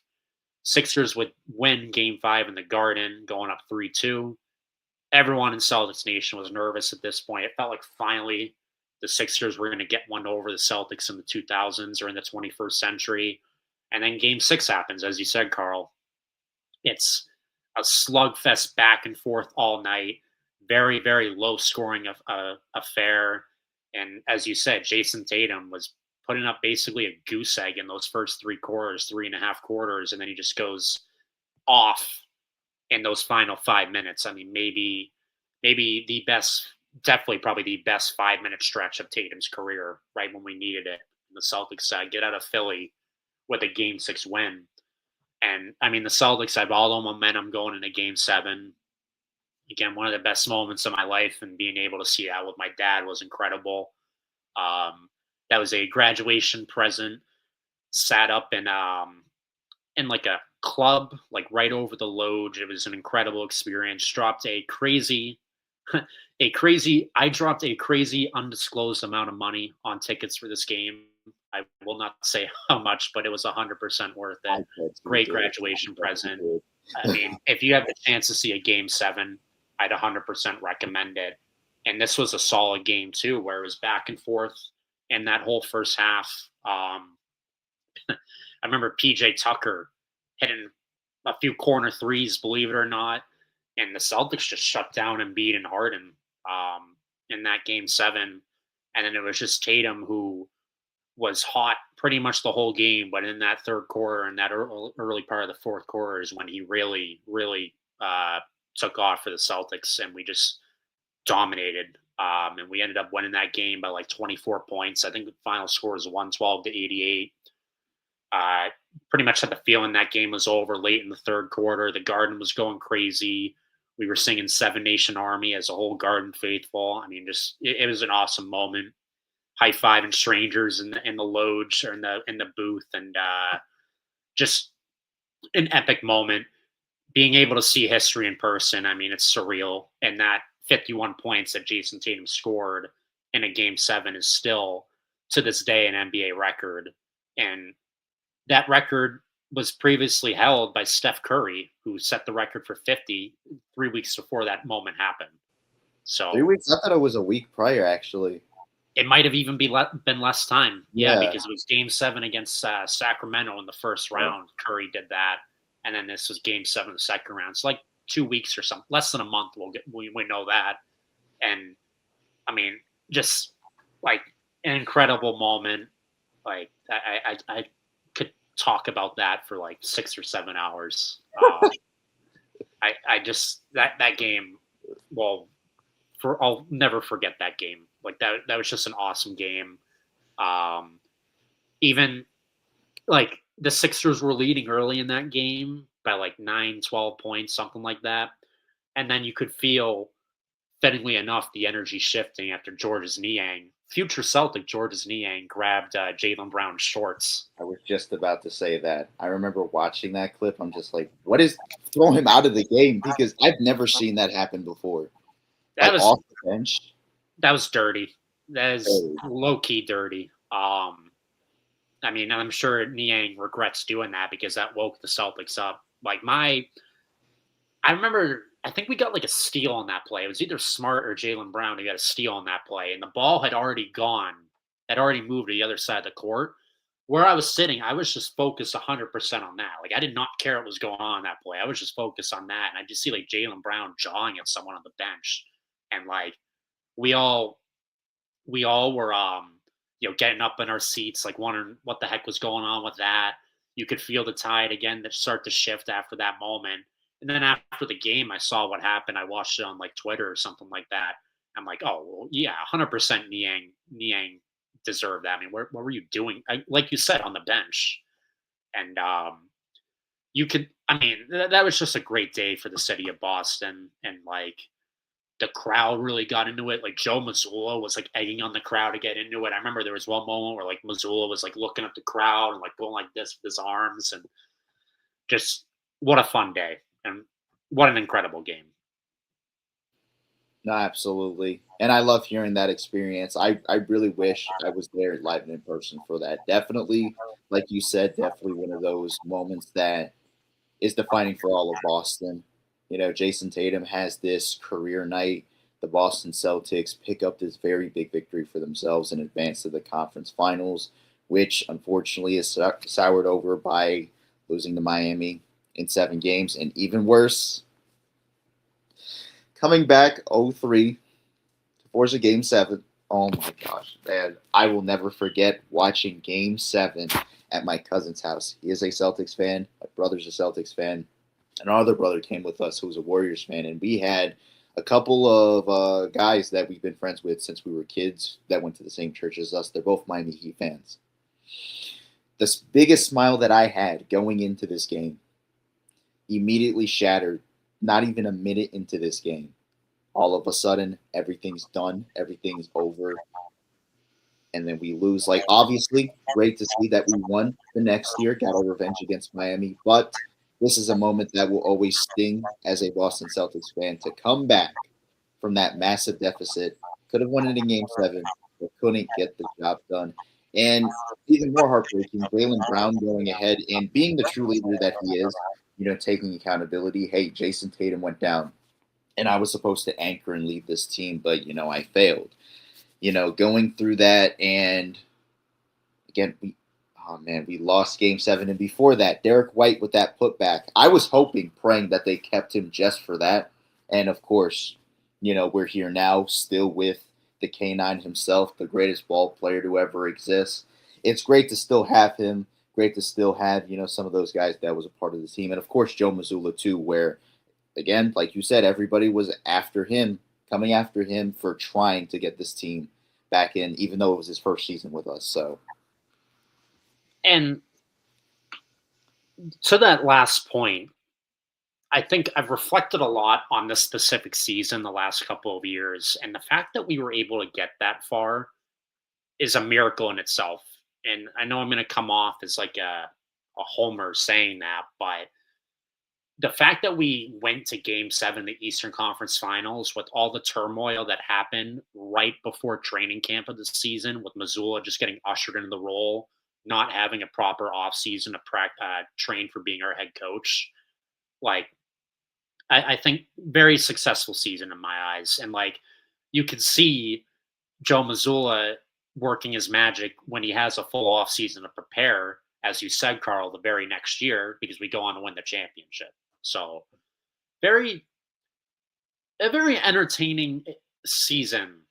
Sixers would win game 5 in the Garden, going up 3-2. Everyone in Celtics Nation was nervous at this point. It felt like finally the Sixers were going to get one over the Celtics in the 2000s or in the 21st century. And then game 6 happens, as you said, Carl. It's a slugfest back and forth all night. Very, very low scoring affair. And as you said, Jason Tatum was putting up basically a goose egg in those first 3 quarters, 3.5 quarters, and then he just goes off in those final 5 minutes. I mean, maybe the best, definitely probably the best 5-minute stretch of Tatum's career, right when we needed it. And the Celtics get out of Philly with a game 6 win. And I mean, the Celtics have all the momentum going into game 7. Again, one of the best moments of my life, and being able to see that with my dad was incredible. That was a graduation present. Sat up in like a club, like right over the Loge. It was an incredible experience. I dropped a crazy undisclosed amount of money on tickets for this game. I will not say how much, but it was 100% worth it. Great graduation present. I mean, if you have the chance to see a game 7, I'd 100% recommend it. And this was a solid game too, where it was back and forth in that whole first half. I remember PJ Tucker hitting a few corner threes, believe it or not, and the Celtics just shut down Embiid and Harden in that game 7. And then it was just Tatum, who was hot pretty much the whole game, but in that third quarter and that early part of the fourth quarter is when he really took off for the Celtics, and we just dominated. And we ended up winning that game by like 24 points. I think the final score was 112-88. Pretty much had the feeling that game was over late in the third quarter. The Garden was going crazy. We were singing Seven Nation Army as a whole Garden faithful. I mean, just it was an awesome moment. High-fiving strangers in the loge or in the booth, and just an epic moment. Being able to see history in person, I mean, it's surreal. And that 51 points that Jason Tatum scored in a Game 7 is still, to this day, an NBA record. And that record was previously held by Steph Curry, who set the record for 50 3 weeks before that moment happened. So 3 weeks? I thought it was a week prior, actually. it might have even been less time. Yeah, Yeah. because it was Game 7 against Sacramento in the first round. Curry did that. And then this was Game 7 of the second round. It's like 2 weeks or something, less than a month. We know that. And I mean, just like an incredible moment. Like I could talk about that for like 6 or 7 hours. I just that game. Well, I'll never forget that game. Like that was just an awesome game. Even like the Sixers were leading early in that game by like 9, 12 points, something like that. And then you could feel, fittingly enough, the energy shifting after future Celtic Georges Niang grabbed Jaylen Brown's shorts. I was just about to say that. I remember watching that clip. I'm just like, what is throw him out of the game? Because I've never seen that happen before. That like was off the bench. That was dirty. That is Dirty. low-key dirty. I mean, I'm sure Niang regrets doing that because that woke the Celtics up. Like I remember, I think we got like a steal on that play. It was either Smart or Jaylen Brown who got a steal on that play, and the ball had already moved to the other side of the court. Where I was sitting, I was just focused 100% on that. Like I did not care what was going on that play. I was just focused on that, and I just see like Jaylen Brown jawing at someone on the bench, and like we all were getting up in our seats, like wondering what the heck was going on with that. You could feel the tide again that start to shift after that moment. And then after the game, I saw what happened. I watched it on like Twitter or something like that. I'm like, oh, well, yeah, 100% Niang deserved that. I mean, what were you doing? Like you said, on the bench. And that was just a great day for the city of Boston. And like, the crowd really got into it. Like Joe Mazzulla was like egging on the crowd to get into it. I remember there was one moment where like Mazzulla was like looking at the crowd and like going like this with his arms, and just what a fun day and what an incredible game. No, absolutely. And I love hearing that experience. I really wish I was there live and in person for that. Definitely, like you said, definitely one of those moments that is defining for all of Boston. Jason Tatum has this career night. The Boston Celtics pick up this very big victory for themselves and advance to the conference finals, which unfortunately is soured over by losing to Miami in 7 games. And even worse, coming back 0-3 to force a Game 7. Oh my gosh, man. I will never forget watching Game 7 at my cousin's house. He is a Celtics fan. My brother's a Celtics fan. And our other brother came with us who was a Warriors fan. And we had a couple of guys that we've been friends with since we were kids that went to the same church as us. They're both Miami Heat fans. The biggest smile that I had going into this game immediately shattered not even a minute into this game. All of a sudden, everything's done. Everything's over. And then we lose. Like, obviously, great to see that we won the next year, got our revenge against Miami. But this is a moment that will always sting as a Boston Celtics fan to come back from that massive deficit. Could have won it in Game 7, but couldn't get the job done. And even more heartbreaking, Jaylen Brown going ahead and being the true leader that he is, taking accountability. Hey, Jason Tatum went down, and I was supposed to anchor and lead this team, but, I failed. Going through that, and again, we lost Game 7. And before that, Derek White with that putback. I was hoping, praying that they kept him just for that. And, of course, we're here now still with the K9 himself, the greatest ball player to ever exist. It's great to still have him. Great to still have, some of those guys that was a part of the team. And, of course, Joe Mazzulla, too, where again, like you said, everybody was after him, coming after him for trying to get this team back in, even though it was his first season with us. So, And to that last point, I think I've reflected a lot on this specific season the last couple of years, and the fact that we were able to get that far is a miracle in itself. And I know I'm going to come off as like a homer saying that, but the fact that we went to game 7 of the Eastern Conference Finals with all the turmoil that happened right before training camp of the season, with Missoula just getting ushered into the role, not having a proper offseason to train for being our head coach, like I think very successful season in my eyes. And like you could see Joe Missoula working his magic when he has a full off season to prepare, as you said, Carl, the very next year, because we go on to win the championship. So very a very entertaining season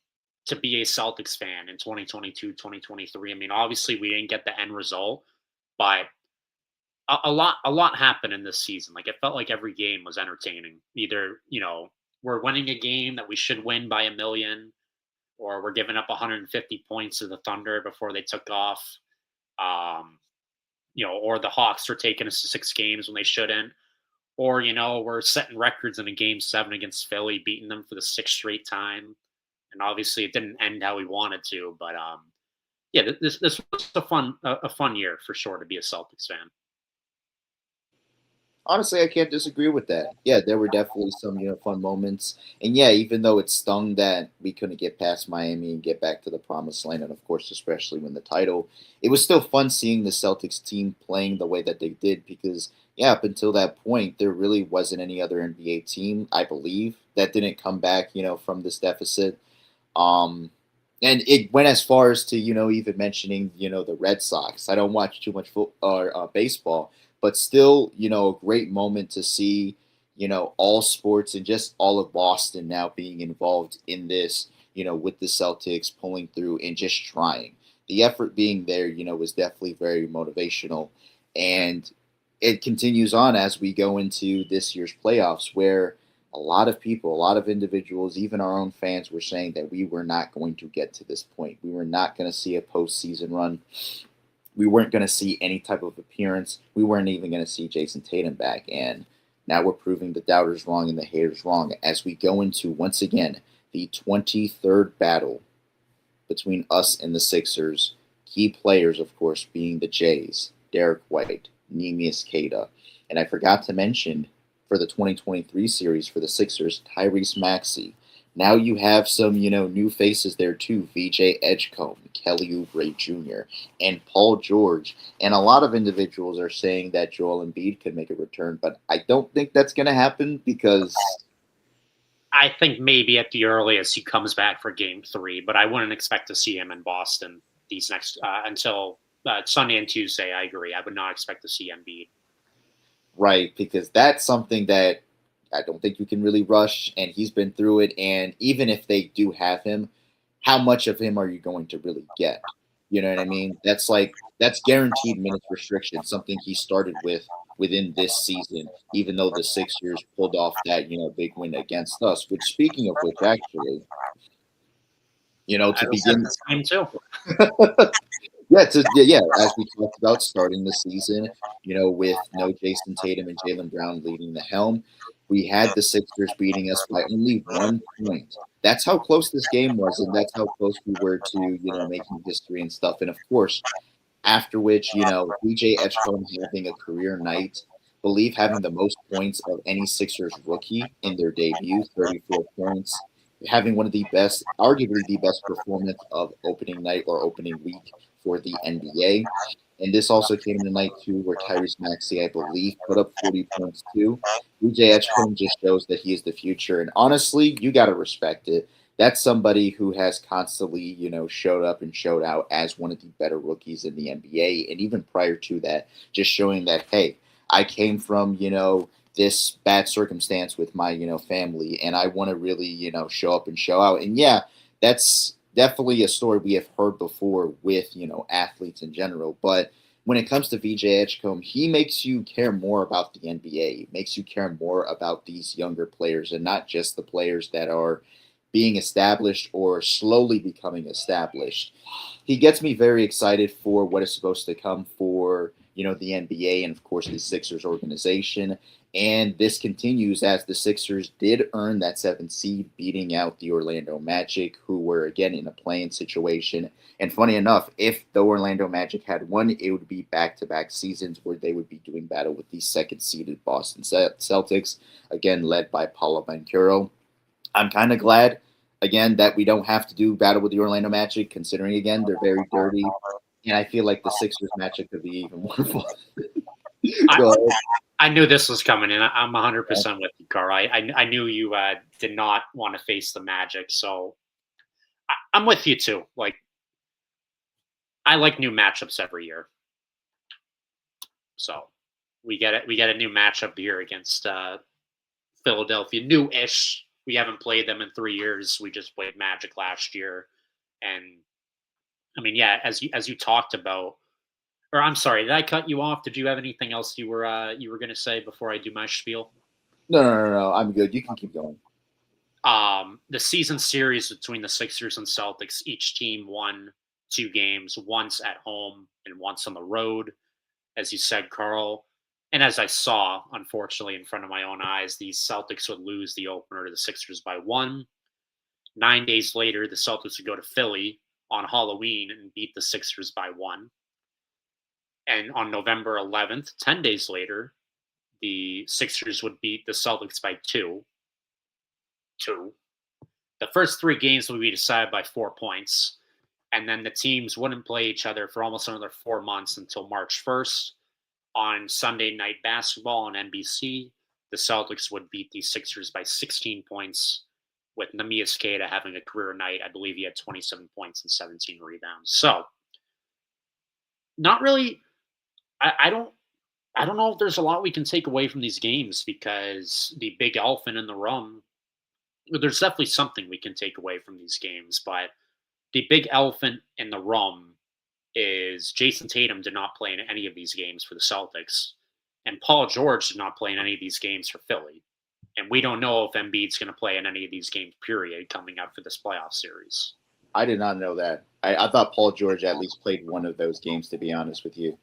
to be a Celtics fan in 2022, 2023. I mean, obviously we didn't get the end result, but a lot happened in this season. Like it felt like every game was entertaining. Either, we're winning a game that we should win by a million, or we're giving up 150 points to the Thunder before they took off. Or the Hawks are taking us to 6 games when they shouldn't. Or, we're setting records in a game 7 against Philly, beating them for the 6th straight time. And obviously it didn't end how we wanted to, but yeah, this was a fun year for sure to be a Celtics fan. honestly, I can't disagree with that. Yeah, there were definitely some fun moments, and yeah, even though it stung that we couldn't get past Miami and get back to the promised land, and of course, especially when the title, it was still fun seeing the Celtics team playing the way that they did because yeah, up until that point, there really wasn't any other NBA team, I believe, that didn't come back from this deficit. Um, and it went as far as to even mentioning the Red Sox. I don't watch too much football or baseball, but still a great moment to see all sports and just all of Boston now being involved in this with the Celtics pulling through and just trying. The effort being there was definitely very motivational, and it continues on as we go into this year's playoffs where a lot of people, a lot of individuals, even our own fans were saying that we were not going to get to this point. We were not going to see a postseason run. We weren't going to see any type of appearance. We weren't even going to see Jason Tatum back. And now we're proving the doubters wrong and the haters wrong as we go into, once again, the 23rd battle between us and the Sixers. Key players, of course, being the Jays, Derek White, Neemias Queta. And I forgot to mention for the 2023 series for the Sixers, Tyrese Maxey. Now you have some, new faces there too. VJ Edgecombe, Kelly Oubre Jr., and Paul George. And a lot of individuals are saying that Joel Embiid could make a return, but I don't think that's going to happen because I think maybe at the earliest he comes back for game 3, but I wouldn't expect to see him in Boston these next until Sunday and Tuesday. I agree. I would not expect to see Embiid. right, because that's something that I don't think you can really rush, and he's been through it. And even if they do have him, how much of him are you going to really get? You know what I mean? That's guaranteed minutes restriction, something he started with within this season, even though the Sixers pulled off that big win against us. Which, speaking of which, actually, I to was at begin, this game too. yeah, as we talked about starting the season, with no Jason Tatum and Jalen Brown leading the helm, we had the Sixers beating us by only 1 point. That's how close this game was, and that's how close we were to, making history and stuff. And of course, after which, BJ Edgecombe having a career night, believe having the most points of any Sixers rookie in their debut, 34 points, having one of the best, arguably the best performance of opening night or opening week for the NBA. And this also came in the night too, where Tyrese Maxey, I believe, put up 40 points too. BJ Edgecombe just shows that he is the future, and honestly, you got to respect it. That's somebody who has constantly, showed up and showed out as one of the better rookies in the NBA, and even prior to that, just showing that hey, I came from this bad circumstance with my family, and I want to really show up and show out. And yeah, that's definitely a story we have heard before with athletes in general, but when it comes to VJ Edgecombe, he makes you care more about the NBA, makes you care more about these younger players and not just the players that are being established or slowly becoming established. He gets me very excited for what is supposed to come for, the NBA and of course the Sixers organization. And this continues as the Sixers did earn that seventh seed, beating out the Orlando Magic, who were again in a playing situation. And funny enough, if the Orlando Magic had won, it would be back-to-back seasons where they would be doing battle with the second-seeded Boston Celtics, again led by Paulo Banchero. I'm kind of glad, again, that we don't have to do battle with the Orlando Magic, considering, again, they're very dirty. And I feel like the Sixers matchup could be even more fun. I knew this was coming in. I'm 100% with you, Carl. I knew you did not want to face the Magic, so I'm with you too. Like, I like new matchups every year, so we get it. We get a new matchup here against Philadelphia, new-ish. We haven't played them in 3 years. We just played Magic last year, and I mean, yeah, as you talked about. Or I'm sorry, did I cut you off? Did you have anything else you were going to say before I do my spiel? No. I'm good. You can keep going. The season series between the Sixers and Celtics, each team won 2 games, once at home and once on the road, as you said, Carl. And as I saw, unfortunately, in front of my own eyes, the Celtics would lose the opener to the Sixers by 1. 9 days later, the Celtics would go to Philly on Halloween and beat the Sixers by 1. And on November 11th, 10 days later, the Sixers would beat the Celtics by 2. The first 3 games would be decided by 4 points. And then the teams wouldn't play each other for almost another 4 months until March 1st. On Sunday Night Basketball on NBC, the Celtics would beat the Sixers by 16 points, with Namias Keita having a career night. I believe he had 27 points and 17 rebounds. So, not really. I don't know if there's a lot we can take away from these games, because the big elephant in the room, there's definitely something we can take away from these games, but the big elephant in the room is Jason Tatum did not play in any of these games for the Celtics, and Paul George did not play in any of these games for Philly. And we don't know if Embiid's going to play in any of these games, period, coming up for this playoff series. I did not know that. I thought Paul George at least played one of those games, to be honest with you.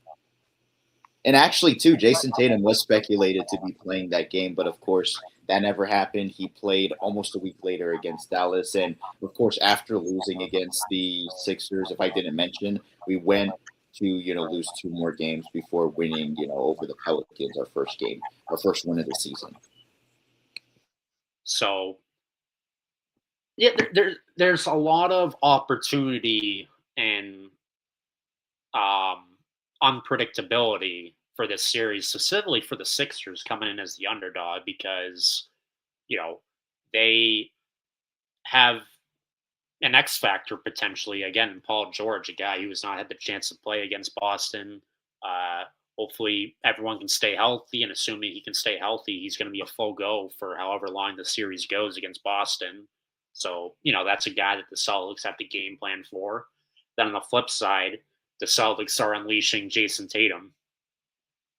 And actually, too, Jason Tatum was speculated to be playing that game, but of course, that never happened. He played almost a week later against Dallas. And of course, after losing against the Sixers, if I didn't mention, we went to, lose 2 more games before winning, over the Pelicans, our first win of the season. So, yeah, there's a lot of opportunity and unpredictability for this series, specifically for the Sixers coming in as the underdog, because, they have an X factor potentially, again, Paul George, a guy who has not had the chance to play against Boston. Hopefully everyone can stay healthy, and assuming he can stay healthy, he's going to be a full go for however long the series goes against Boston. So, that's a guy that the Celtics have to game plan for. Then on the flip side, the Celtics are unleashing Jason Tatum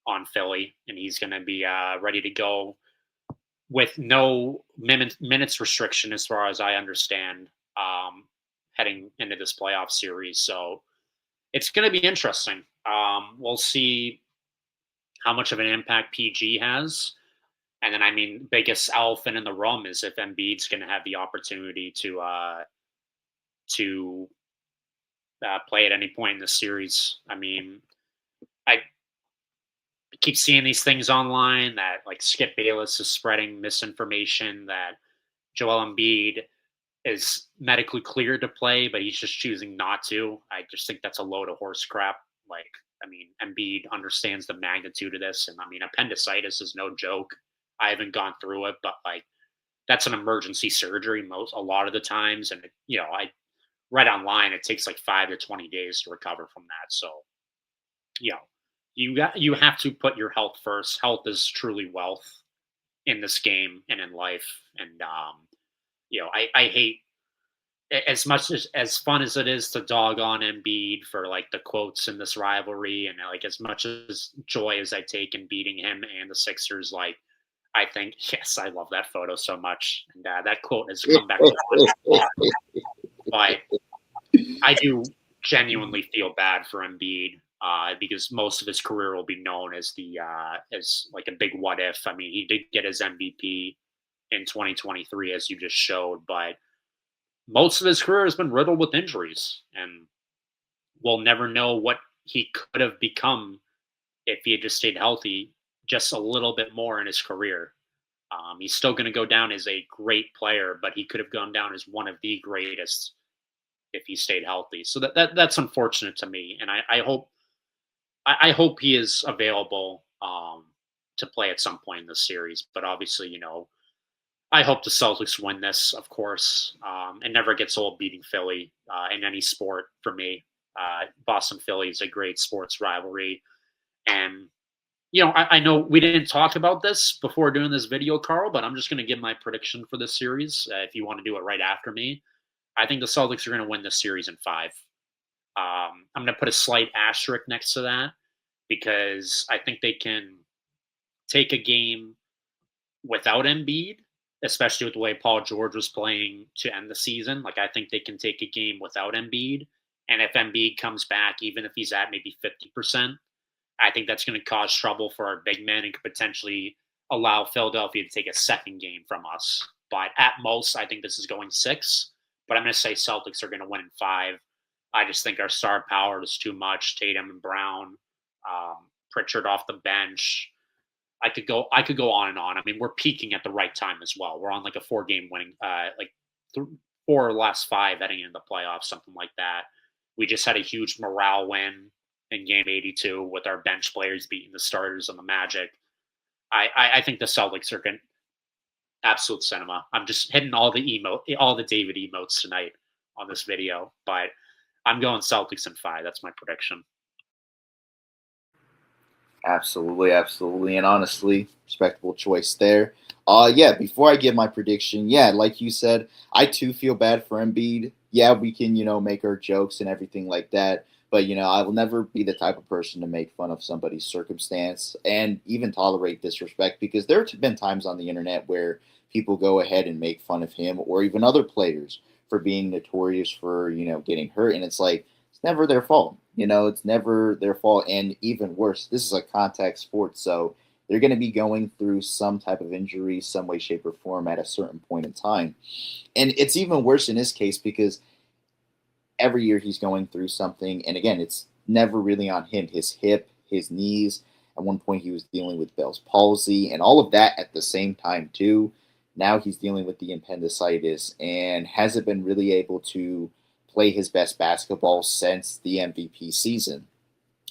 on Philly, and he's going to be ready to go with no minutes restriction, as far as I understand, heading into this playoff series. So it's going to be interesting. We'll see how much of an impact PG has. And then, biggest elephant in the room is if Embiid's going to have the opportunity to play at any point in the series. I keep seeing these things online that, like, Skip Bayless is spreading misinformation that Joel Embiid is medically cleared to play, but he's just choosing not to. I just think that's a load of horse crap. Embiid understands the magnitude of this, and appendicitis is no joke. I haven't gone through it, but that's an emergency surgery a lot of the times, and I read online it takes like 5 to 20 days to recover from that. So, you have to put your health first. Health is truly wealth in this game and in life. And I hate as much as fun as it is to dog on Embiid for like the quotes in this rivalry, and like as much as joy as I take in beating him and the Sixers, like I think yes, I love that photo so much, and that quote has come back to haunt me a lot. But I do genuinely feel bad for Embiid because most of his career will be known as the as like a big what if. I mean, he did get his MVP in 2023, as you just showed, but most of his career has been riddled with injuries, and we'll never know what he could have become if he had just stayed healthy just a little bit more in his career. He's still going to go down as a great player, but he could have gone down as one of the greatest if he stayed healthy. So that's unfortunate to me, and I hope he is available to play at some point in the series. But obviously, I hope the Celtics win this, of course. It never gets old beating Philly in any sport for me. Boston Philly is a great sports rivalry. And, I know we didn't talk about this before doing this video, Carl, but I'm just going to give my prediction for this series. If you want to do it right after me, I think the Celtics are going to win this series in 5. I'm going to put a slight asterisk next to that because I think they can take a game without Embiid, especially with the way Paul George was playing to end the season. Like, I think they can take a game without Embiid. And if Embiid comes back, even if he's at maybe 50%, I think that's going to cause trouble for our big men and could potentially allow Philadelphia to take a second game from us. But at most, I think this is going 6. But I'm going to say Celtics are going to win in 5. I just think our star power is too much. Tatum and Brown, Pritchard off the bench. I could go on and on. I mean, we're peaking at the right time as well. We're on like a 4-game winning, 4 or last 5 heading into the playoffs, something like that. We just had a huge morale win in Game 82 with our bench players beating the starters on the Magic. I think the Celtics are going absolute cinema. I'm just hitting all the David emotes tonight on this video, but I'm going Celtics in 5. That's my prediction. Absolutely, absolutely, and honestly, respectable choice there. Before I give my prediction, like you said, I too feel bad for Embiid. Yeah, we can, make our jokes and everything like that, but I will never be the type of person to make fun of somebody's circumstance and even tolerate disrespect because there have been times on the internet where people go ahead and make fun of him or even other players for being notorious for, getting hurt, and it's like it's never their fault. It's never their fault. And even worse, this is a contact sport. So they're going to be going through some type of injury, some way, shape, or form at a certain point in time. And it's even worse in his case because every year he's going through something. And again, it's never really on him. His hip, his knees. At one point, he was dealing with Bell's palsy and all of that at the same time, too. Now he's dealing with the appendicitis and hasn't been really able to play his best basketball since the MVP season.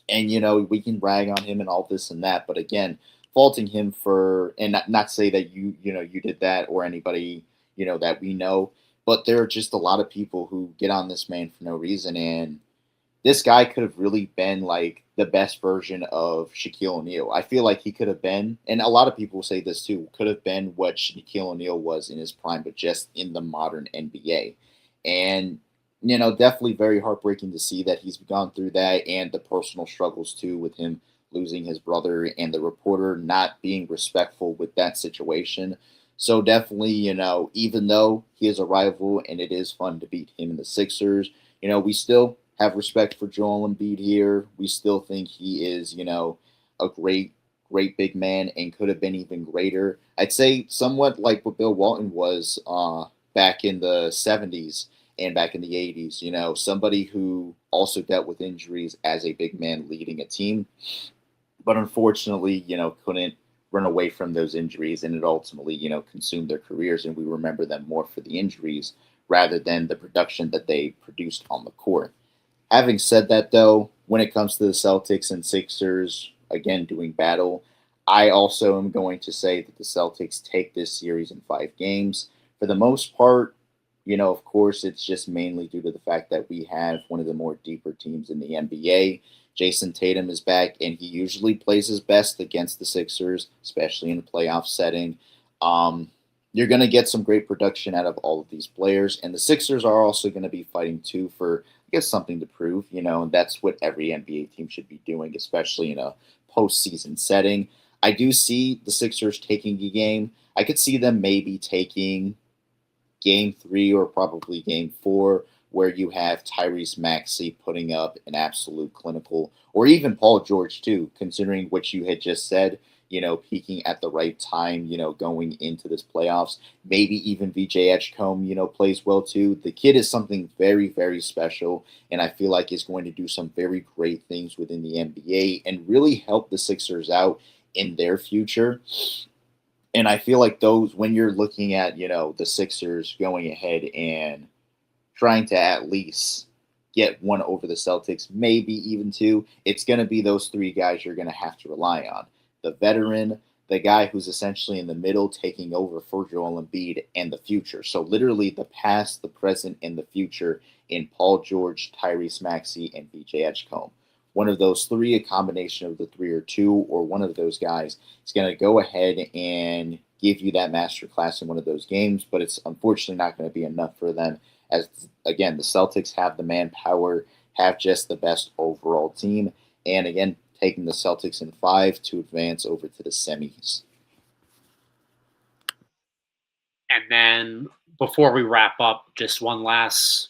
And, we can brag on him and all this and that. But again, faulting him for, and not say that you did that or anybody, that we know. But there are just a lot of people who get on this man for no reason. And this guy could have really been like the best version of Shaquille O'Neal. I feel like he could have been, and a lot of people say this too, could have been what Shaquille O'Neal was in his prime, but just in the modern NBA. And, definitely very heartbreaking to see that he's gone through that and the personal struggles too with him losing his brother and the reporter not being respectful with that situation. So definitely, even though he is a rival and it is fun to beat him in the Sixers, we still have respect for Joel Embiid here. We still think he is, a great, great big man and could have been even greater. I'd say somewhat like what Bill Walton was back in the 70s and back in the 80s, somebody who also dealt with injuries as a big man leading a team, but unfortunately, couldn't run away from those injuries and it ultimately, consumed their careers. And we remember them more for the injuries rather than the production that they produced on the court. Having said that, though, when it comes to the Celtics and Sixers, again, doing battle, I also am going to say that the Celtics take this series in 5 games. For the most part, of course, it's just mainly due to the fact that we have one of the more deeper teams in the NBA. Jason Tatum is back, and he usually plays his best against the Sixers, especially in a playoff setting. you're going to get some great production out of all of these players. And the Sixers are also going to be fighting too for, I guess, something to prove, and that's what every NBA team should be doing, especially in a postseason setting. I do see the Sixers taking a game. I could see them maybe taking game 3 or probably game 4, where you have Tyrese Maxey putting up an absolute clinical, or even Paul George too, considering what you had just said, peaking at the right time, going into this playoffs. Maybe even VJ Edgecombe, plays well too. The kid is something very, very special, and I feel like is going to do some very great things within the NBA and really help the Sixers out in their future. And I feel like those, when you're looking at, the Sixers going ahead and trying to at least get one over the Celtics, maybe even two, it's going to be those 3 guys you're going to have to rely on. The veteran, the guy who's essentially in the middle taking over for Joel Embiid, and the future. So literally the past, the present, and the future in Paul George, Tyrese Maxey, and VJ Edgecombe. One of those 3, a combination of the 3 or 2, or one of those guys is going to go ahead and give you that master class in one of those games, but it's unfortunately not going to be enough for them, as, again, the Celtics have the manpower, have just the best overall team, and again, taking the Celtics in 5 to advance over to the semis. And then before we wrap up, just one last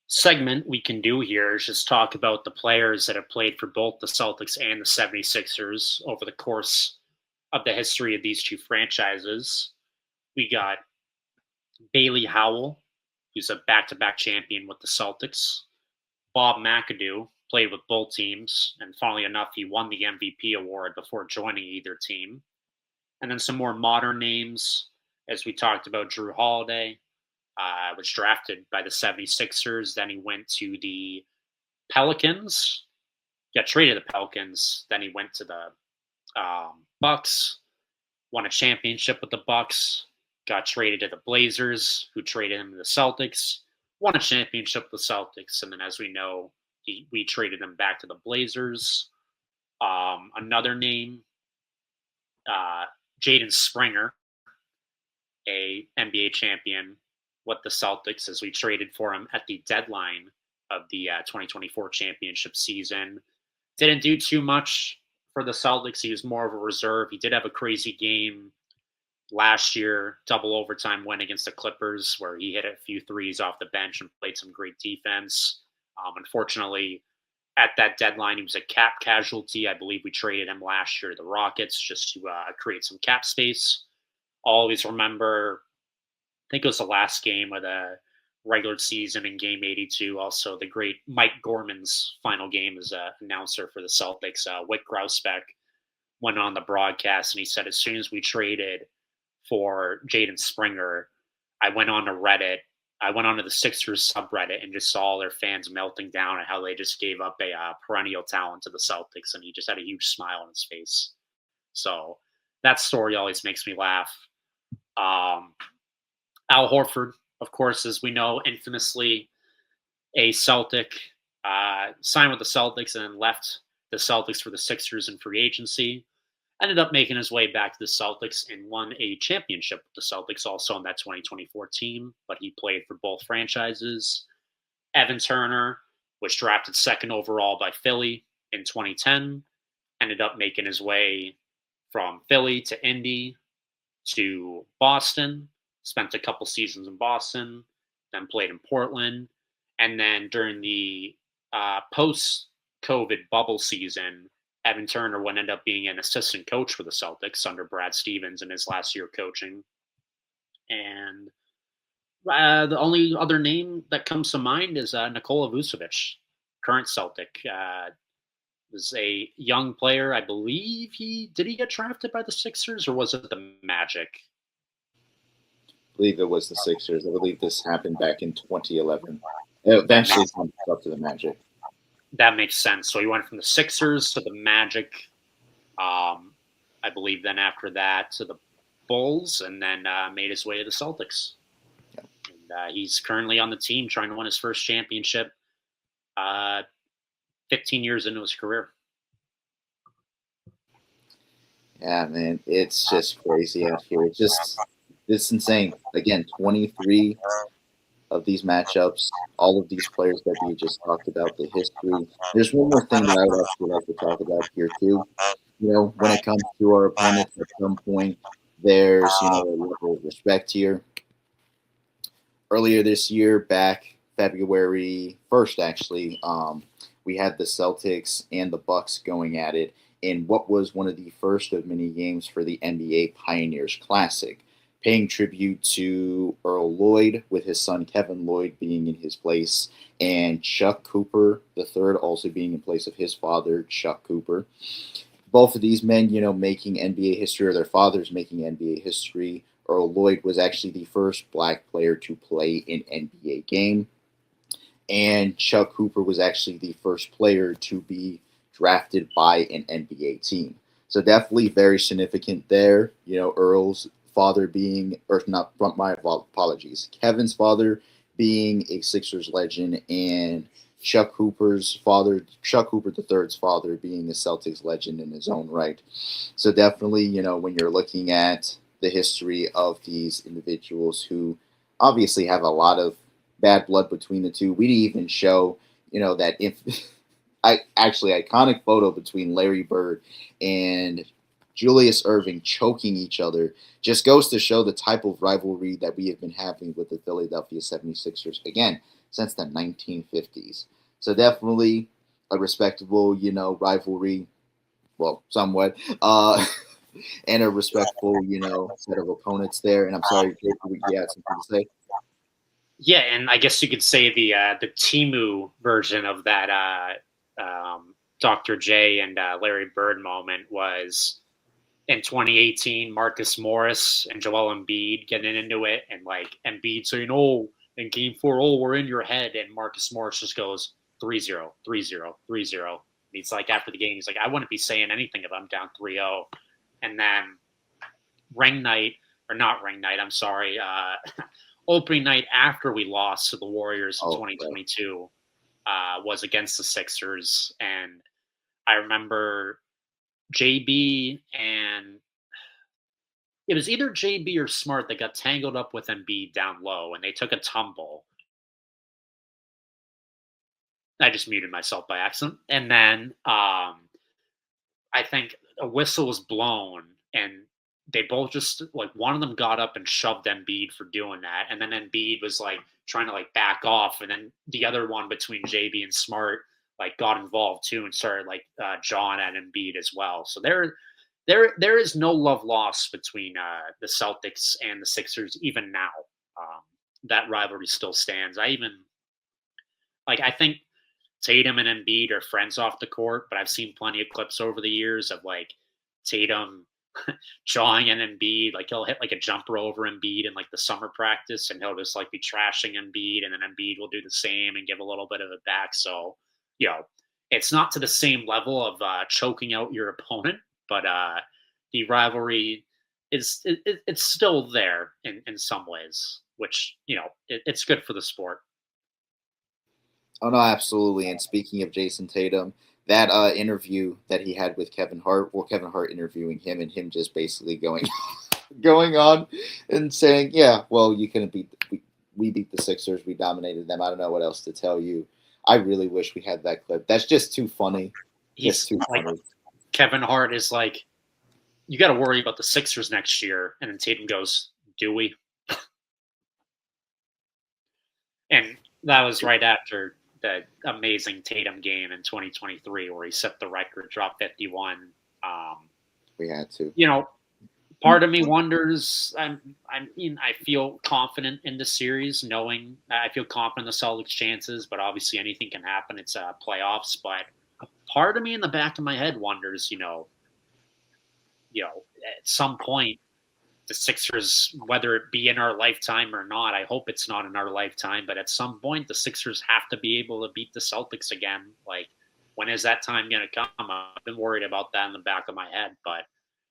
segment we can do here is just talk about the players that have played for both the Celtics and the 76ers over the course of the history of these two franchises. We got Bailey Howell, who's a back-to-back champion with the Celtics. Bob McAdoo played with both teams, and funnily enough, he won the MVP award before joining either team. And then some more modern names, as we talked about, Drew Holiday, was drafted by the 76ers. Then he went to the Pelicans, got traded to the Pelicans. Then he went to the Bucks, won a championship with the Bucks, got traded to the Blazers, who traded him to the Celtics, won a championship with the Celtics. And then, as we know, we traded him back to the Blazers. Another name, Jaden Springer, a NBA champion with the Celtics, as we traded for him at the deadline of the 2024 championship season. Didn't do too much for the Celtics. He was more of a reserve. He did have a crazy game last year, double overtime win against the Clippers, where he hit a few threes off the bench and played some great defense. Unfortunately, at that deadline, he was a cap casualty. I believe we traded him last year to the Rockets just to create some cap space. Always remember, I think it was the last game of the regular season in Game 82. Also, the great Mike Gorman's final game as an announcer for the Celtics. Wick Grousbeck went on the broadcast, and he said, as soon as we traded for Jaden Springer, I went on to Reddit. I went onto the Sixers subreddit and just saw all their fans melting down at how they just gave up a perennial talent to the Celtics, and he just had a huge smile on his face. So that story always makes me laugh. Al Horford, of course, as we know, infamously a Celtic, signed with the Celtics and then left the Celtics for the Sixers in free agency. Ended up making his way back to the Celtics and won a championship with the Celtics also on that 2024 team, but he played for both franchises. Evan Turner was drafted 2nd overall by Philly in 2010, ended up making his way from Philly to Indy to Boston, spent a couple seasons in Boston, then played in Portland, and then during the post-COVID bubble season, Evan Turner would end up being an assistant coach for the Celtics under Brad Stevens in his last year coaching. And the only other name that comes to mind is Nikola Vucevic, current Celtic. Was a young player. I believe did he get drafted by the Sixers, or was it the Magic? I believe it was the Sixers. I believe this happened back in 2011. It eventually comes up to the Magic. That makes sense. So he went from the Sixers to the Magic. I believe then after that to the Bulls, and then made his way to the Celtics. Yeah. And he's currently on the team trying to win his first championship 15 years into his career. Yeah, man, it's just crazy out here. This is insane. Again, 23 of these matchups, all of these players that we just talked about, the history. There's one more thing that I would actually like to talk about here too. When it comes to our opponents, at some point, there's a level of respect here. Earlier this year, back February 1st, actually, we had the Celtics and the Bucks going at it in what was one of the first of many games for the NBA Pioneers Classic, paying tribute to Earl Lloyd, with his son Kevin Lloyd being in his place, and Chuck Cooper III also being in place of his father, Chuck Cooper. Both of these men, making NBA history, or their fathers making NBA history. Earl Lloyd was actually the first black player to play an NBA game, and Chuck Cooper was actually the first player to be drafted by an NBA team. So definitely very significant there. Earl's father being, or not, my apologies, Kevin's father being a Sixers legend, and Chuck Cooper's father, Chuck Cooper III's father, being a Celtics legend in his own right. So definitely, when you're looking at the history of these individuals who obviously have a lot of bad blood between the two, we didn't even show, that if I actually iconic photo between Larry Bird and Julius Erving choking each other just goes to show the type of rivalry that we have been having with the Philadelphia 76ers, again, since the 1950s. So definitely a respectable, rivalry, well, somewhat, and a respectful, set of opponents there. And I'm sorry, Jacob, you had something to say? Yeah, and I guess you could say the Timu version of that Dr. J and Larry Bird moment was in 2018, Marcus Morris and Joel Embiid getting into it, and like Embiid saying, "Oh, in Game 4, oh, we're in your head," and Marcus Morris just goes 3-0, 3-0, 3-0. And he's like, after the game, he's like, "I wouldn't be saying anything if I'm down 3-0." And then ring night, or not ring night, I'm sorry, opening night after we lost to the Warriors in 2022 was against the Sixers, and I remember JB, and it was either JB or Smart that got tangled up with Embiid down low, and they took a tumble. I just muted myself by accident. And then I think a whistle was blown, and they both just, like, one of them got up and shoved Embiid for doing that, and then Embiid was like trying to like back off, and then the other one between JB and Smart like got involved too and started like jawing at Embiid as well. So there is no love lost between the Celtics and the Sixers even now. Um, that rivalry still stands. I think Tatum and Embiid are friends off the court, but I've seen plenty of clips over the years of like Tatum jawing at Embiid. Like he'll hit like a jumper over Embiid in like the summer practice, and he'll just like be trashing Embiid, and then Embiid will do the same and give a little bit of it back. So, it's not to the same level of choking out your opponent, but the rivalry it's still there in some ways, which it's good for the sport. Oh no, absolutely. And speaking of Jason Tatum, that interview that he had with Kevin Hart, well, Kevin Hart interviewing him, and him just basically going going on and saying, "Yeah, well, you couldn't beat we beat the Sixers, we dominated them. I don't know what else to tell you." I really wish we had that clip. That's just too funny. He's Too like, funny. Kevin Hart is like, "You got to worry about the Sixers next year," and then Tatum goes, "Do we?" And that was right after the amazing Tatum game in 2023 where he set the record, dropped 51. We had to. Part of me wonders. I feel confident in the series, knowing I feel confident in the Celtics' chances, but obviously anything can happen. It's playoffs, but part of me in the back of my head wonders, at some point the Sixers, whether it be in our lifetime or not, I hope it's not in our lifetime, but at some point the Sixers have to be able to beat the Celtics again. Like, when is that time going to come? I've been worried about that in the back of my head, but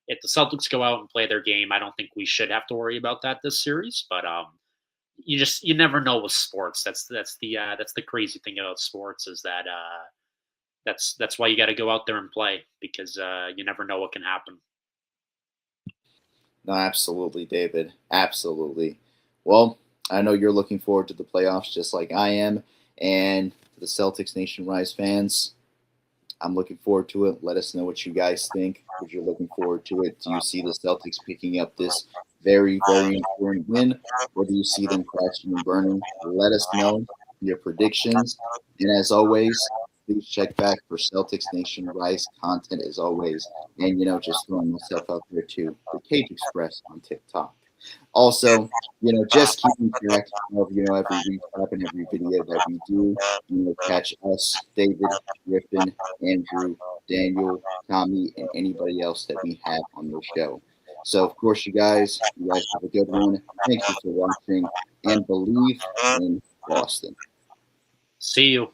if the Celtics go out and play their game, I don't think we should have to worry about that this series. But you never know with sports. That's the crazy thing about sports, is that that's why you got to go out there and play, because you never know what can happen. No, absolutely, David. Absolutely. Well, I know you're looking forward to the playoffs just like I am. And to the Celtics Nation Rise fans, I'm looking forward to it. Let us know what you guys think if you're looking forward to it. Do you see the Celtics picking up this very, very important win, or do you see them crashing and burning? Let us know your predictions. And as always, please check back for Celtics Nation Rise content as always. And, just throwing myself out there too, the Cage Express on TikTok. Also, just keeping track of, every recap and every video that we do. Catch us, David, Griffin, Andrew, Daniel, Tommy, and anybody else that we have on the show. So, of course, you guys have a good one. Thank you for watching, and believe in Boston. See you.